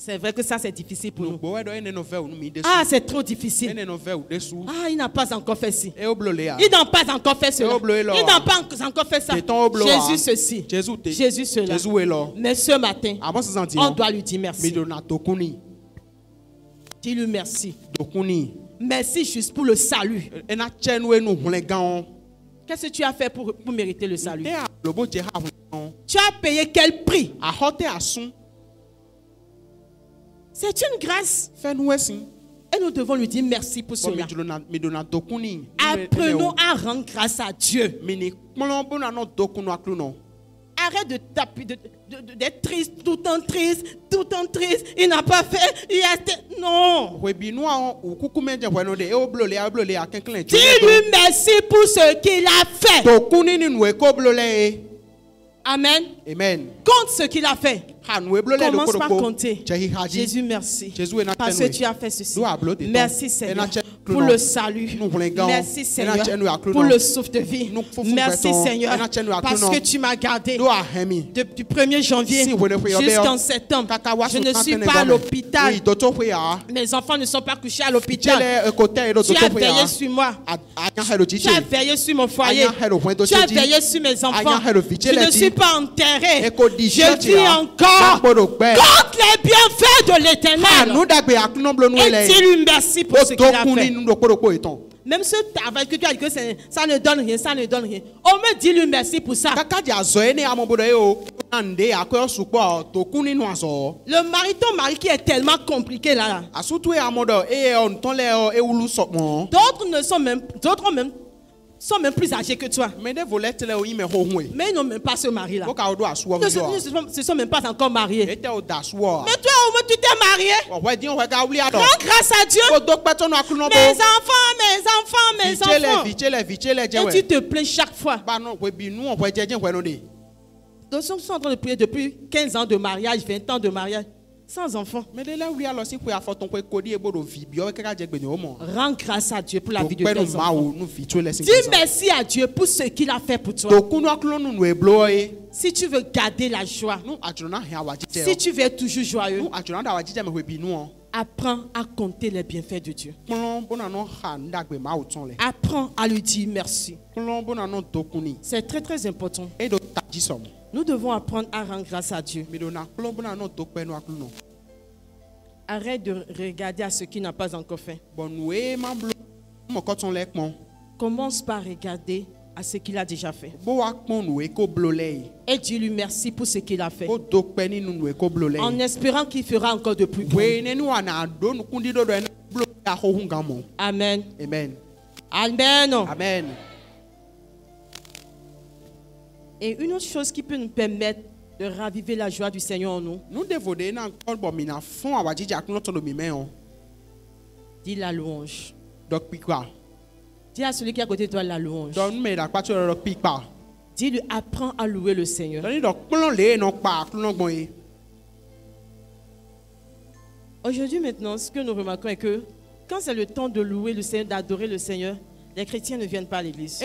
C'est vrai que ça c'est difficile pour nous. Bo we do ene no fe unu mi de. Ah, c'est trop difficile. Ene no fe u de su. Ah, il n'a pas encore fait ci. E o blole ya. Il n'a pas encore fait cela. Il n'a pas encore fait ça. Jésus ceci. Jésus cela. Jésus est là. Mais ce matin, Avant ce sentiment. on doit lui dire Mi merci. dona dokuni. Dis-lui merci. Dokuni. Merci juste pour le salut. Ena chenu enu hule gan. Qu'est-ce que tu as fait pour mériter le salut? Te a lobo je ha hule. Tu as payé quel prix? A hote asun. C'est une grâce. Fe nu esin. Et nous devons lui dire merci pour Bon cela. mi dona dokuni. Apprenons à rendre grâce à Dieu. Mi ni kpolon bona no dokunu akluno. Arrête de taper, d'être triste, tout le temps triste, tout le temps triste. Il n'a pas fait, il a été... Non. We bi nu a o kuku menje bueno de e o blole a kenklen. Dis-lui merci pour ce qu'il a fait. Dokuni ni nu e ko blole. Amen. Amen. Compte ce qu'il a fait. Commence par compter. Jésus Jésus, merci. est Parce que tu as fait ceci. Nous appelons des Merci temps. Seigneur Nous pour le salut. voulons Merci Seigneur nous pour le souffle de vie. Nous Merci faisons Seigneur parce que tu m'as gardé Nous a hemi. depuis 1er janvier Si vous ne pouvez pas, jusqu'en septembre. Je ne suis pas à l'hôpital. Oui, docteur Fouya. Mes enfants ne sont pas couchés à l'hôpital. Tele côté et Tu as docteur veillé Fouya. sur moi. Tu Tu as veillé sur mon foyer. Tu as veillé sur mes enfants. Je ne suis pas enterré. Je vis encore. Compte les bienfaits de l'Éternel. Et dis-lui merci pour ce qu'il a fait. Même ce travail que tu as dit que ça ne donne rien, ça ne donne rien. On me dit lui merci pour ça. Le mari, ton mari qui est tellement compliqué là. D'autres sont même plus âgés que toi. Mais ils n'ont même pas ce mari-là. Ils ne se sont même pas encore mariés. Mais toi, au moins, tu t'es marié. Rends grâce à Dieu. Mes enfants. Et tu te plains chaque fois. D'autres sont en train de prier depuis 15 ans de mariage, 20 ans de mariage. Sans enfants. Rends grâce à Dieu pour la vie de tes enfants. Dis merci à Dieu pour ce qu'il a fait pour toi. Si tu veux garder la joie, si tu veux être toujours joyeux, apprends à compter les bienfaits de Dieu. Apprends à lui dire merci. C'est très très important. Nous devons apprendre à rendre grâce à Dieu. Arrête de regarder à ce qui n'a pas encore fait. Commence par regarder à ce qu'il a déjà fait. Et dis-lui merci pour ce qu'il a fait. En espérant qu'il fera encore de plus grand. Amen. Amen. Amen. Amen. Et une autre chose qui peut nous permettre de raviver la joie du Seigneur en nous. Dis la louange. Dis à celui qui est à côté de toi la louange. Dis-lui apprends à louer le Seigneur. Aujourd'hui maintenant, ce que nous remarquons est que quand c'est le temps de louer le Seigneur, d'adorer le Seigneur, les chrétiens ne viennent pas à l'église.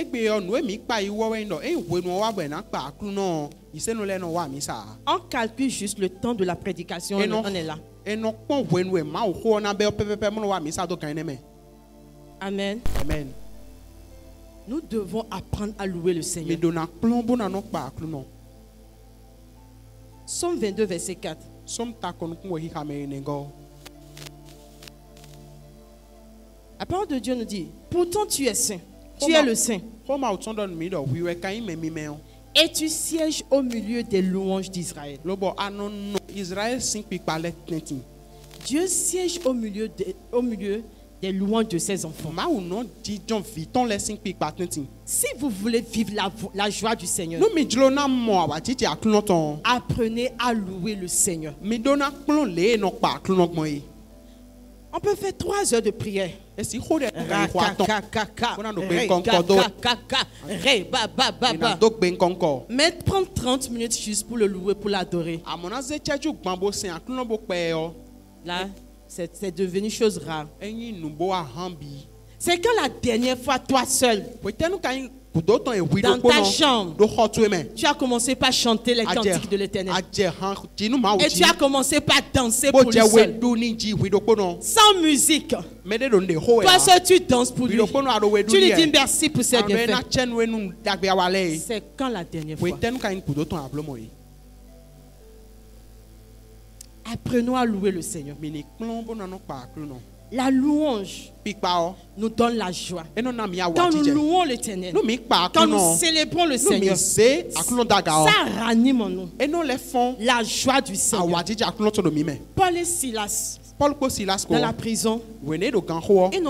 On calcule juste le temps de la prédication et on est là. Amen. Amen. Nous devons apprendre à louer le Seigneur. Psaume 22, verset 4. La parole de Dieu nous dit, pourtant tu es saint, tu es le saint. Et tu sièges au milieu des louanges d'Israël. Israël sing pikpa le tenti. Dieu siège au milieu des louanges de ses enfants. Ma ou non di jon viton le sing pikpa tenti. Si vous voulez vivre la joie du Seigneur, No mi dlona mo wa titi aklon ton. apprenez à louer le Seigneur. Mi dona klon le no pa aklon mo yi. On peut faire 3 heures de prière. E si khode ka kwa ton. Kona no pe Re, konko do. Re, ba, ba, ba, Ina ba. do ben konko. Mais prendre 30 minutes juste pour le louer, pour l'adorer. Amona ze cheju gbambo sen aklon bo pe yo. Là, c'est devenu chose rare. Enyi nu bo a hambi. C'est quand la dernière fois, toi seul, Peut-être que kudo ton e wi dans do ta kono. chambre, Do khotu me. tu as commencé par chanter les cantiques de l'Éternel. Adje han jinu ma Et uji. tu as commencé par danser pour Bo lui je we seul. du ni ji wi do kono. Sans musique. Me de do nde ho e. Toi seul, tu danses pour Wi lui. do kono ado we du Tu lui ni dis e. merci pour ses Ame na bienfaits. chen we nu dagbe awale. C'est quand la dernière fois. Peut-être que kudo ton ablo mo yi. Apprenons à louer le Seigneur. Mi ni klon bo na no pa aklon no. La louange Pikpa o. nous donne la joie. E no na mi awa Quand nous jije. louons l'Éternel, No mi pa quand aklon nous no. célébrons le No mi Seigneur, se aklon daga o. ça ranime en nous E no le fon la joie du Seigneur. awa jije aklon to no mi me. Paul et Silas, Paul ko Silas ko. dans la prison, Wene do gan ho. ils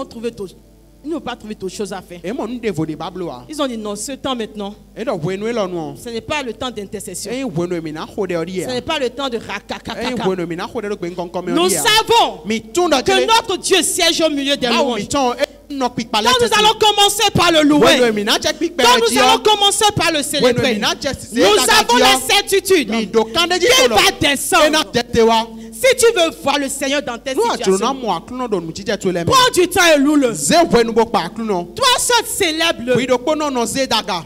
n'ont pas trouvé d'autre chose à faire. E mo nu de vode bablo a. Ils ont dit non, ce temps maintenant, E do wenu e lo nu. ce n'est pas le temps d'intercession. E wenu mi na ho de ori Ce e. n'est pas le temps de E rakakakaka. wenu mi na ho de do gben konko me Nous ori e. savons Mi tun do que jele. notre Dieu siège au milieu des Ma ou mi louanges. ton e no pikpa le Quand nous allons commencer par le louer, Wenu mi na je pikpa quand ji nous o. allons commencer par le célébrer, Wenu mi na je se nous avons la certitude Mi do kande ji qu'il ko lo. va E na descendre. tete wa. Si tu veux voir le Seigneur dans tes No a jona situations, mo aklon do nu jije to le me. prends du temps et loue-le. Ze wenu bo pa aklon no. Toi seul célèbre-le. Wi do kono no ze daga.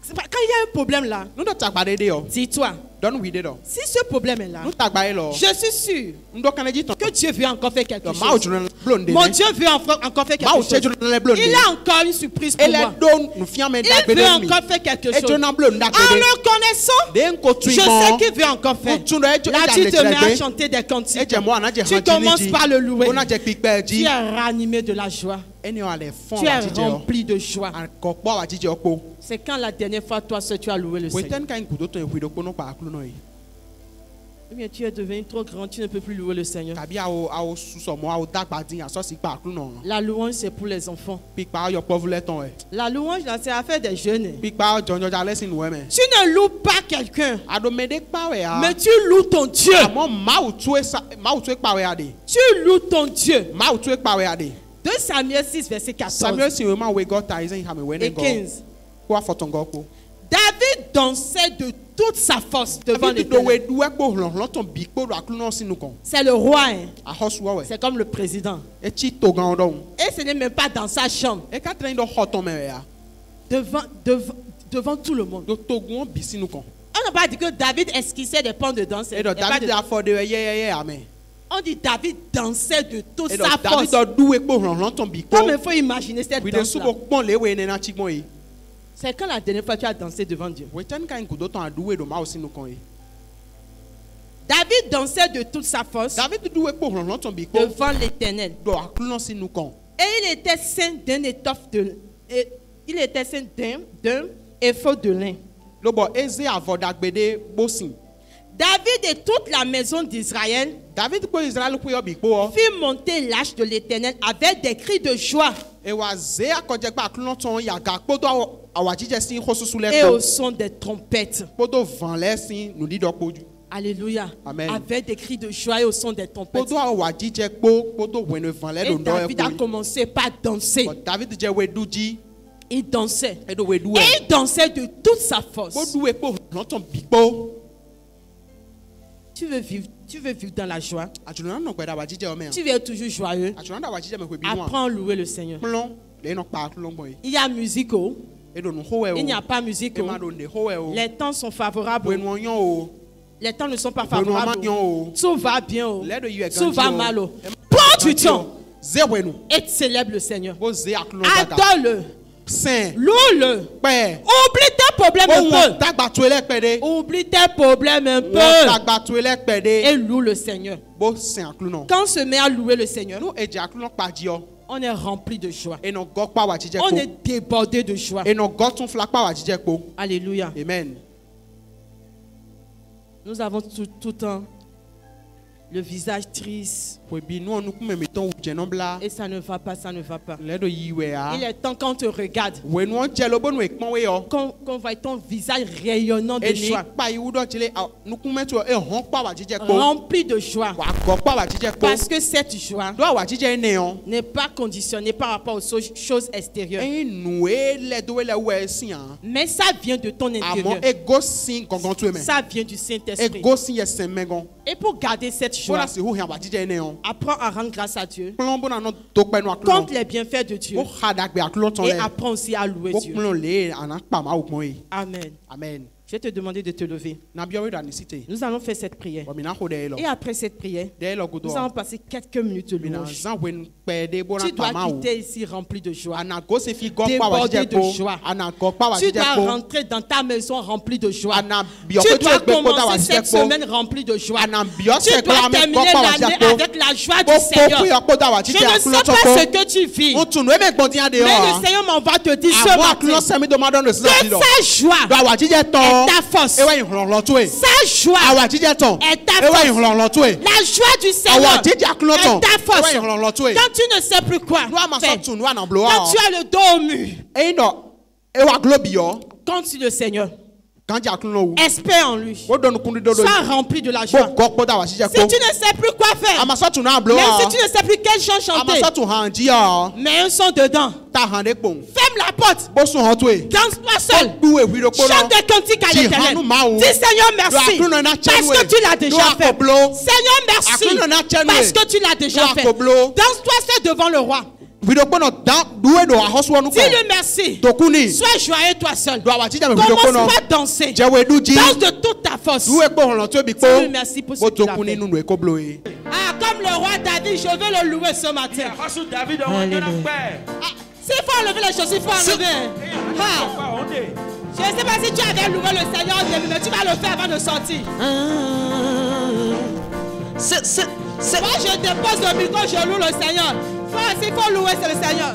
C'est pas- Quand il y a un problème là, Nu do tagba de de o. dis-toi, Don wi de do. si ce problème est là, Nu tagba e lo. je suis sûr Ndo kande ji ton. que Dieu veut encore faire quelque Do ma o chose. jona blonde. Mon Dieu veut encore faire Ma o quelque che chose. jona le blonde. Il a encore une surprise pour Ele moi. do nu fian me Il dagbe veut de mi. encore faire quelque E chose. jona blonde dagbe En de. le connaissant, De nko tu je sais qu'il veut encore faire. Là, tu te mets à chanter des cantiques. E je mo ana je Tu han commences par le louer. Ona je pikpe Tu ji. es ranimé de la joie. Eni o ale fon Tu wa es jije o. rempli de joie. Ko po wa jije opo. C'est quand la dernière fois, toi seul, tu as loué le Seigneur. Weten kan kudo ton wi do kono pa aklon no yi. Eh bien, tu es devenu trop grand, tu ne peux plus louer le Seigneur. Tabi a o suso mo a o dagba din aso si pa aklon no. La louange, c'est pour les enfants. Pikpa yo povule ton e. La louange, là, c'est affaire des jeunes. Pikpa jonjo jale sin we me. Tu ne loues pas quelqu'un, Ado me de pa we a. mais tu loues ton Dieu. Amo ma ou tu pa we a de. Tu loues ton Dieu. Ma ou tu pa we a de. 2 Samuel 6, verset 14 Samuel si we ma we go ta izen ha me we ne et go. 15. Ko a foton go ko. David dansait de toute sa force devant Abi do we l'Éternel. duwe ko lon ton bi ko do aklon no sinu kon. C'est le roi, hein. A hosu we. C'est comme le président. E chi to gan don. Et ce n'est même pas dans sa chambre, E ka train do hoton me ya. devant tout le monde. Do to gun bi sinu kon. On n'a pas dit que David esquissait des pans de danse. E do David a for de ye amen. On dit David dansait de toute E do sa David force. do duwe ko lon ton bi ko. Comme il faut imaginer cette Wi de danse. su ko pon le we ne na chi gbon yi. C'est quand la dernière fois tu as dansé devant Dieu. Weten kan kudo ton a duwe do ma o sinu kon yi. David dansait de toute sa force David duwe ko lon ton bi ko. devant l'Éternel. Do aklon sinu kon. Et il était saint d'un étoffe de il était saint d'un éphod de lin. Lo bo eze avodagbede bosin. David et toute la maison d'Israël David ko Israel ko yo bi ko. firent monter l'arche de l'Éternel avec des cris de joie E wa ze akọjẹ gba aklon ton ya ga kpodo awajije sin hosusu le et au ko. son des trompettes. Kpodo van le sin nu dido poju. Alléluia. Amen. Avec des cris de joie et au son des trompettes. Kpodo awajije po kpodo wenu van le Et do ndo e David a ko. commencé par danser. David je we duji Il dansait. e do we du Et e. il dansait de toute sa force. Bo du e po lon ton bi po. Tu veux vivre dans la joie. Ajuna no gbeda awajije o me. Tu veux être toujours joyeux. Ajuna da awajije me ko bi no. Apprends à louer le Seigneur. Plon le no pa aklon boy. Il y a musique. Oh. E do nu ho e o. Il n'y a pas musique. E Oh. ma do nde ho e o. Les temps sont favorables. Wenu onyon o. Les temps ne sont pas Wenu favorables. amanyon o. Tout va bien. Oh. Le do yu e Tout va ganji o. mal. Oh. Prends du temps Ze wenu. et célèbre le Seigneur. Bo ze aklon daga. Adore-le. Saint. Loue-le. Pè. Oublie tes problèmes un Wọ́n peu. dàgbà tó ẹlẹ́pẹ̀dé. Oublie tes problèmes un Wọ́n peu. dàgbà tó ẹlẹ́pẹ̀dé. Et loue le Seigneur. Bó sìn àkúnà. Quand on se met à louer le Seigneur, Nú èjì àkúnà pàdé ọ. on est rempli de joie. Ẹnà gọ́ pàwà jíjẹ́ On po. est débordé de joie. Ẹnà gọ́ tún fila pàwà jíjẹ́ po. Alléluia. Amen. Nous avons tout le temps Le visage triste. Et ça ne va pas, ça ne va pas. Il est temps qu'on te regarde. Qu'on voit ton visage rayonnant de joie. Rempli de joie. Parce que cette joie n'est pas conditionnée par rapport aux choses extérieures. Mais ça vient de ton intérieur. Ça vient du Saint-Esprit. Et pour garder cette joie, apprends à rendre grâce à Dieu. Compte les bienfaits de Dieu. Et apprends aussi à louer Dieu. Amen. Amen. Je vais te demander de te lever. Nous allons faire cette prière. Et après cette prière, nous allons passer quelques minutes de louange. Tu dois quitter ici rempli de joie. Débordé de joie. Tu dois rentrer dans ta maison rempli de joie. Tu dois commencer cette semaine rempli de joie. Tu dois terminer l'année avec la joie du Seigneur. Je ne sais pas ce que tu vis. Mais le Seigneur m'envoie te dire ce matin que sa joie ta force. Sa joie est ta force. La joie du Seigneur est ta force. Quand tu ne sais plus quoi faire, quand tu as le dos au mur, compte sur le Seigneur. Espère en lui. Sois rempli de la joie. Si tu ne sais plus quoi faire, même si tu ne sais plus quel chant chanter, mets un son dedans. Ferme la porte. Danse-toi seul. Chante des cantiques à l'Éternel. Dis Seigneur merci parce que tu l'as déjà fait. Seigneur merci parce que tu l'as déjà fait. Danse-toi seul devant le roi. Dis-le merci. Sois joyeux toi seul. Commence pas à danser. Danse de toute ta force. Dis-le merci pour ce qu'il a fait. Ah, comme le roi David, je veux le louer ce matin. S'il faut enlever les choses, il faut enlever. Je ne sais pas si tu avais loué le Seigneur au début, mais tu vas le faire avant de sortir. Moi, je dépose le micro, je loue le Seigneur. S'il faut louer, c'est le Seigneur.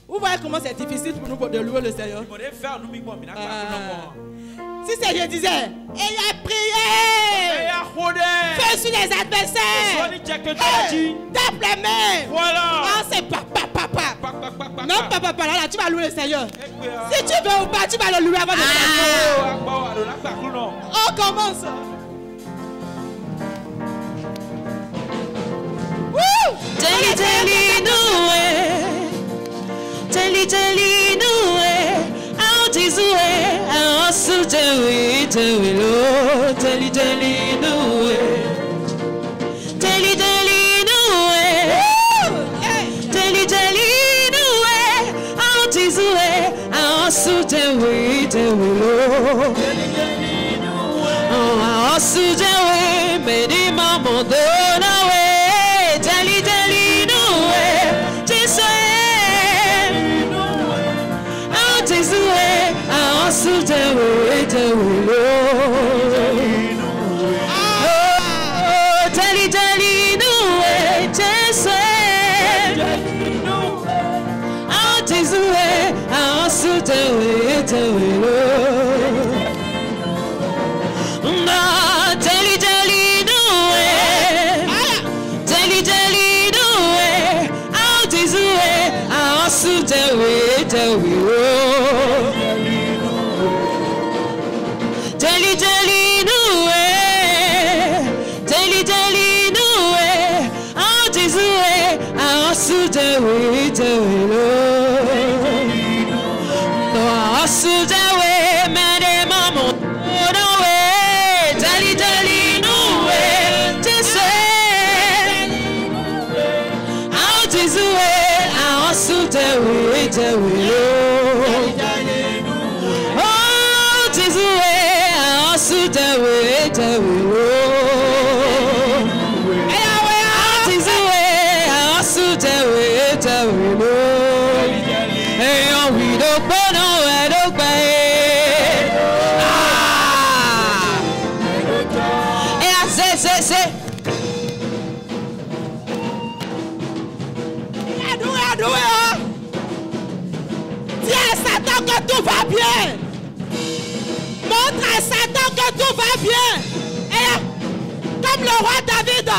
Vous voyez comment c'est difficile pour nous de louer le Seigneur. Si Seigneur disait, il a prié, fais sur les adversaires, tape les mains. Voilà. Ah, c'est papa. Non, papa, là, tu vas louer le Seigneur. Si tu veux ou pas, tu vas le louer avant de on commence. Satan que tout va bien. Montre à Satan que tout va bien. Et comme le roi David,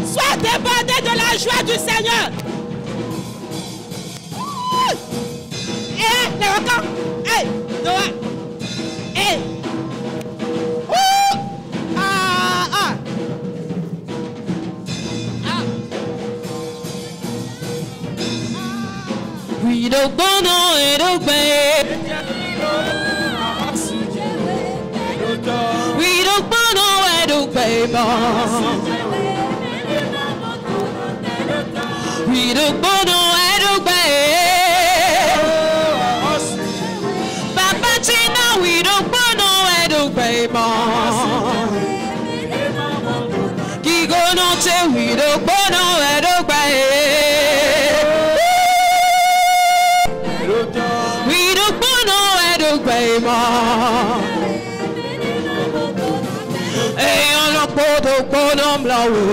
sois débordé de la joie du Seigneur. Et les records. Hey, Noah. Hey. We don't go no way. We don't go no way. We don't go no way. Papa China, we don't go no way. Kigo no che, we don't go no way. Hey, on a photo konom lawe.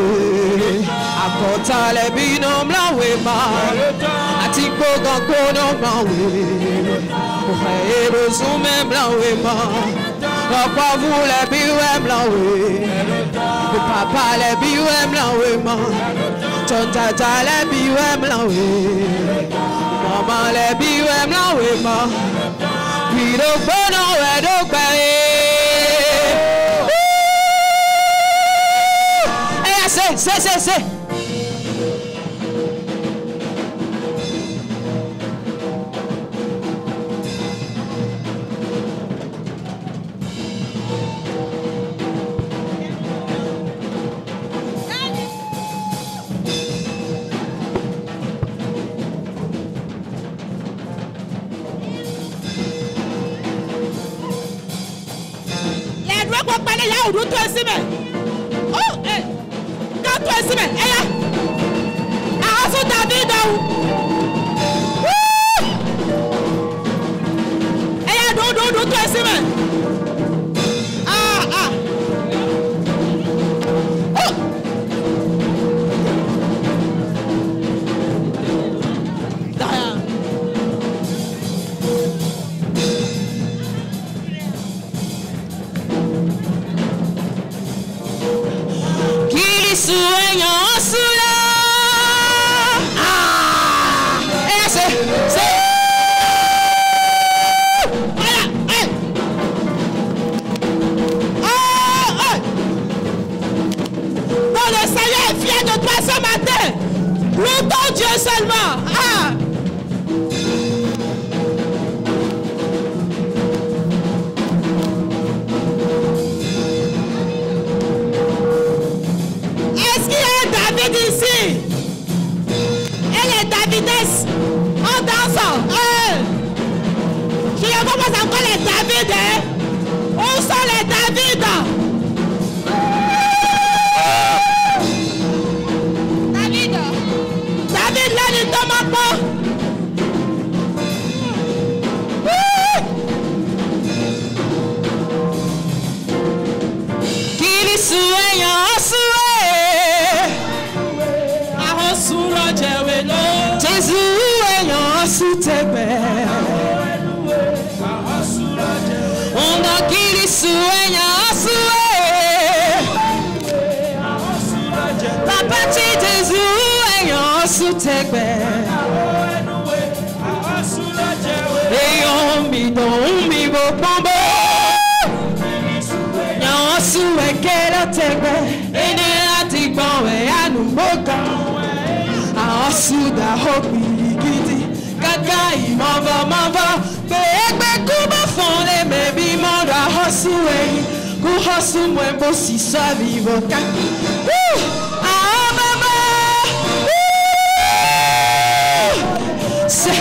Akota le binom lawe ma. Atiko gan konom lawe. Ohe bezume lawe ma. Papa vous le biwem lawe. Papa le biwem lawe ma. Tontata le biwem lawe. Mama le biwem lawe ma. We don't go nowhere, don't go. Hey, say. Oh, eh, quand tu es semaine, eh, à David, eh, do, tu es semaine. Ah. Oh. Longtemps Dieu seulement. Ah. Est-ce qu'il y a un David ici? Et les Davidesses en dansant. Je ne vois pas encore les David. Où sont les David? David là ne tombe pas. Qu'il souhaite Jésus ayant sous tes pères. On a qu'il souhaite Papa Jésus sous tes pères. Et on mi bo pombo. Y'en souhaite qu'elle a tes pères. Et ne a dit bon et à nous moka. A souda hopi kiti. Kaka i m'en va. Be kuba fond les baby monde a hosué. Ku hosu mwen bo si sa vivo kaki. C'est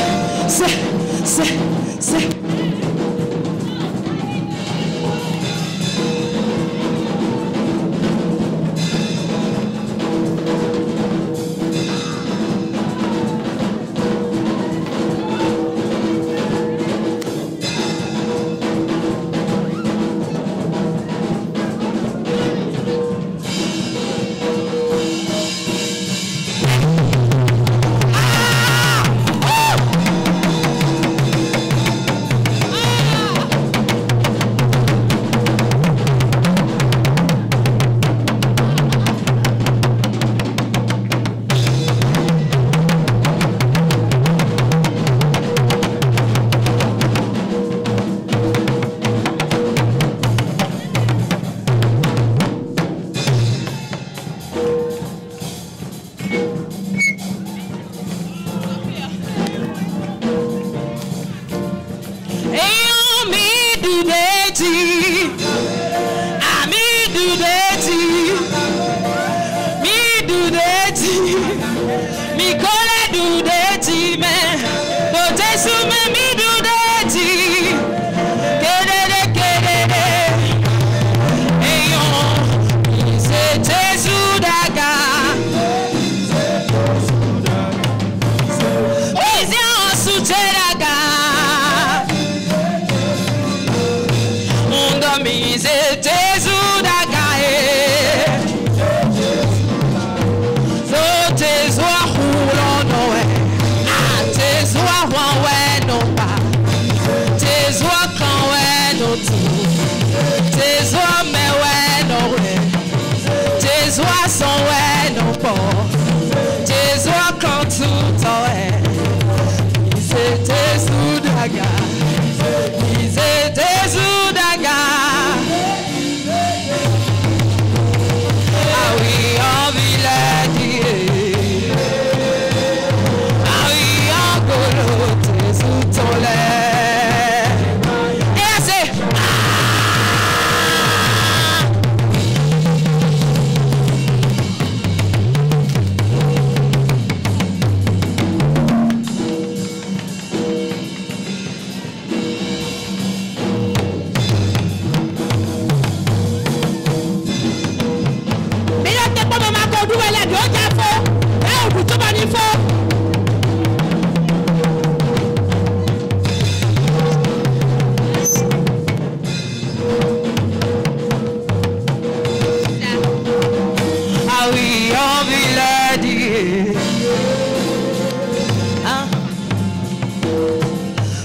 Ah.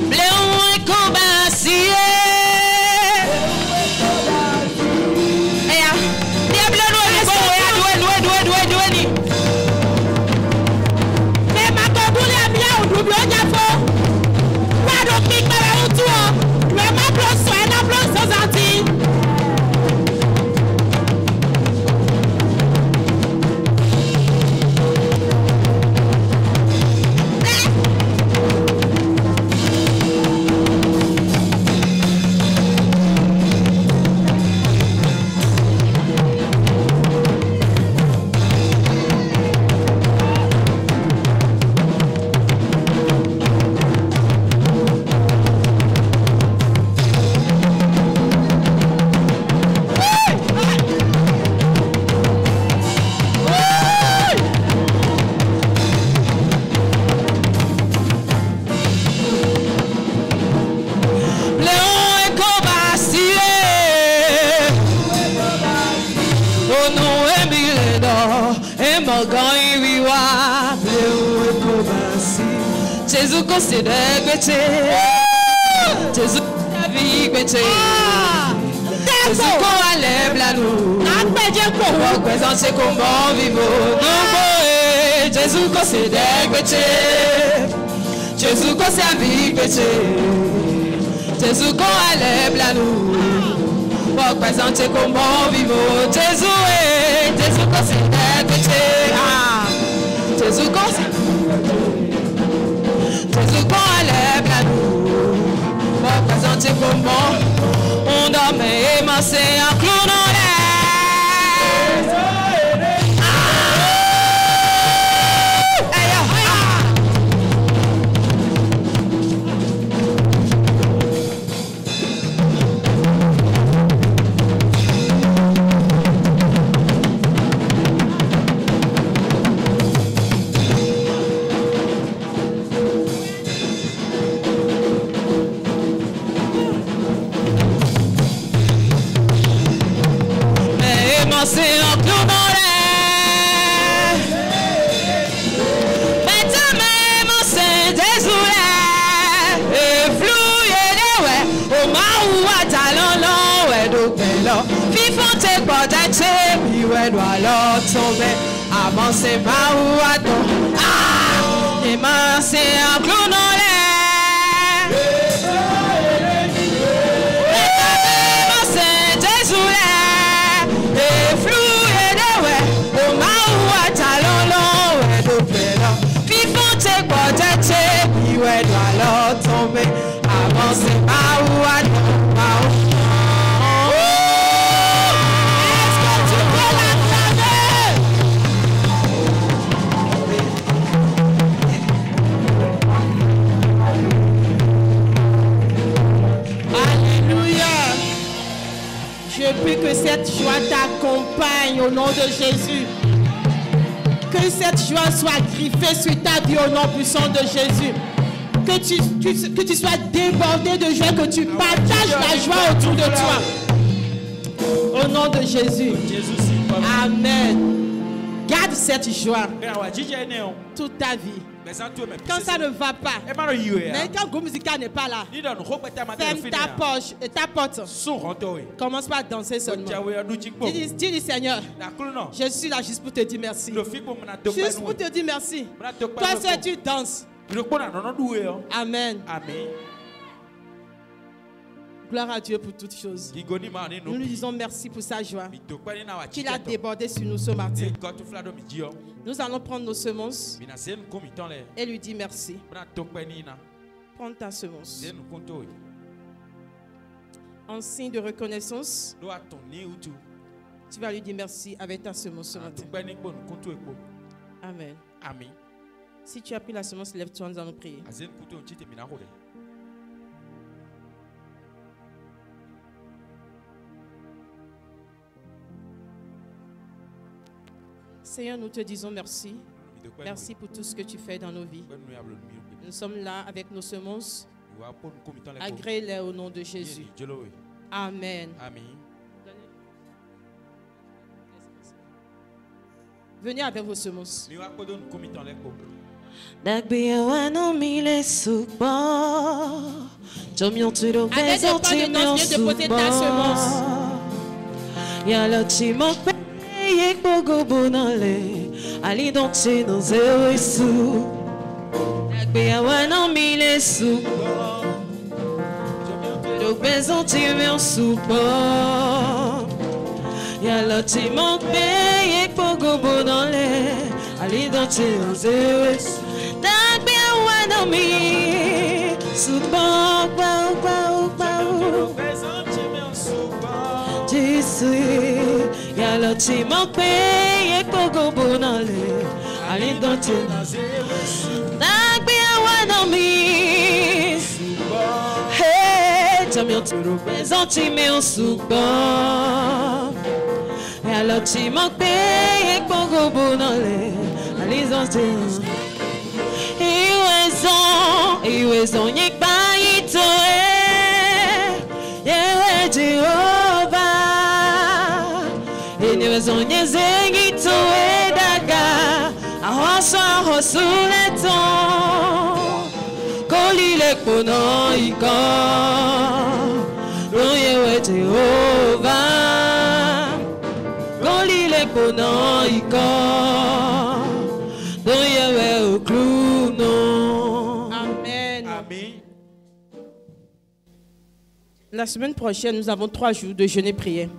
Bleon Kobasi. Jésus considère que Jésus la vie que Jésus qu'on lève la nous représenter comment vivre nous Jésus considère que Jésus qu'on sa vie que Jésus qu'on lève la nous représenter comment vivre Jésus considère que Jésus considère Jésus qu'on lève la nous représenter comment on dormait et massé un clou dans l'air. C'est un clou dans l'air. Mais ta même c'est désolé. Et flouillé les ouais. Au maou à talon ouais do bello. Fifon te potache. Puis ouais doit alors tomber. Avancer maou à ton. Ah. Et ma c'est un clou dans l'air. Ouais, doit alors tomber. Avancez, maou à maou. Est-ce que tu peux l'acclamer? Alléluia. Je prie que cette joie t'accompagne au nom de Jésus. Que cette joie soit griffée sur ta vie au nom puissant de Jésus. Que tu sois débordé de joie, que tu partages la joie autour de toi. Au nom de Jésus. Amen. Garde cette joie toute ta vie. Quand ça ne va pas, mais quand le groupe musical n'est pas là, ferme ta poche et ta porte. Commence pas à danser seulement. Dis Seigneur, je suis là juste pour te dire merci. Juste pour te dire merci. Toi seul tu danses. Amen. Amen. Gloire à Dieu pour toutes choses. Nous lui disons merci pour sa joie qu'il a débordé sur nous ce matin. Nous allons prendre nos semences et lui dire merci. Prends ta semence. En signe de reconnaissance, tu vas lui dire merci avec ta semence ce matin. Amen. Amen. Si tu as pris la semence, lève-toi, nous allons prier. Seigneur, nous te disons merci. Merci pour tout ce que tu fais dans nos vies. Nous sommes là avec nos semences. Agrée-les au nom de Jésus. Amen. Amen. Venez avec vos semences. Avec des pains de danse, viens déposer ta semence. Y'a le timon payé pour gobo dans les allez danser dans zéro sous. Avec un mille sous. Le besoin de support. Y'a le timon payé pour gobo dans les allez danser dans zéro sous. Avec un mille support. Y'a le timon payé pour gobo dans les allez danser dans zéro sous. Hey, também te meu suba. Ela te mantém com o bonole. Ali zonte. E o exon e pai to é Jehová. E o exon e zengi to é daga. A roça leton. Kolile kono iko, Royewe Jehovah. Kolile kono iko, Royewe okruno. Amen. Amen. La semaine prochaine, nous avons 3 jours de jeûne et prière.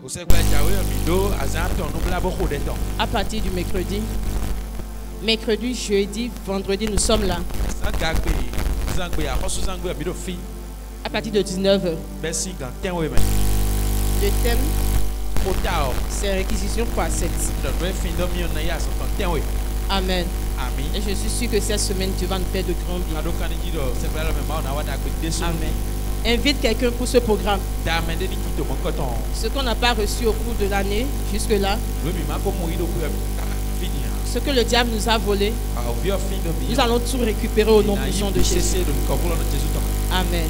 À partir du mercredi. Mercredi, jeudi, vendredi, nous sommes là. À partir de 19h. Le thème, c'est réquisition x7. Amen. Et je suis sûr que cette semaine, tu vas nous faire de grands bien. Amen. Invite quelqu'un pour ce programme. Ce qu'on n'a pas reçu au cours de l'année, jusque-là. Ce que le diable nous a volé, nous allons tout récupérer au nom puissant de Jésus. Amen.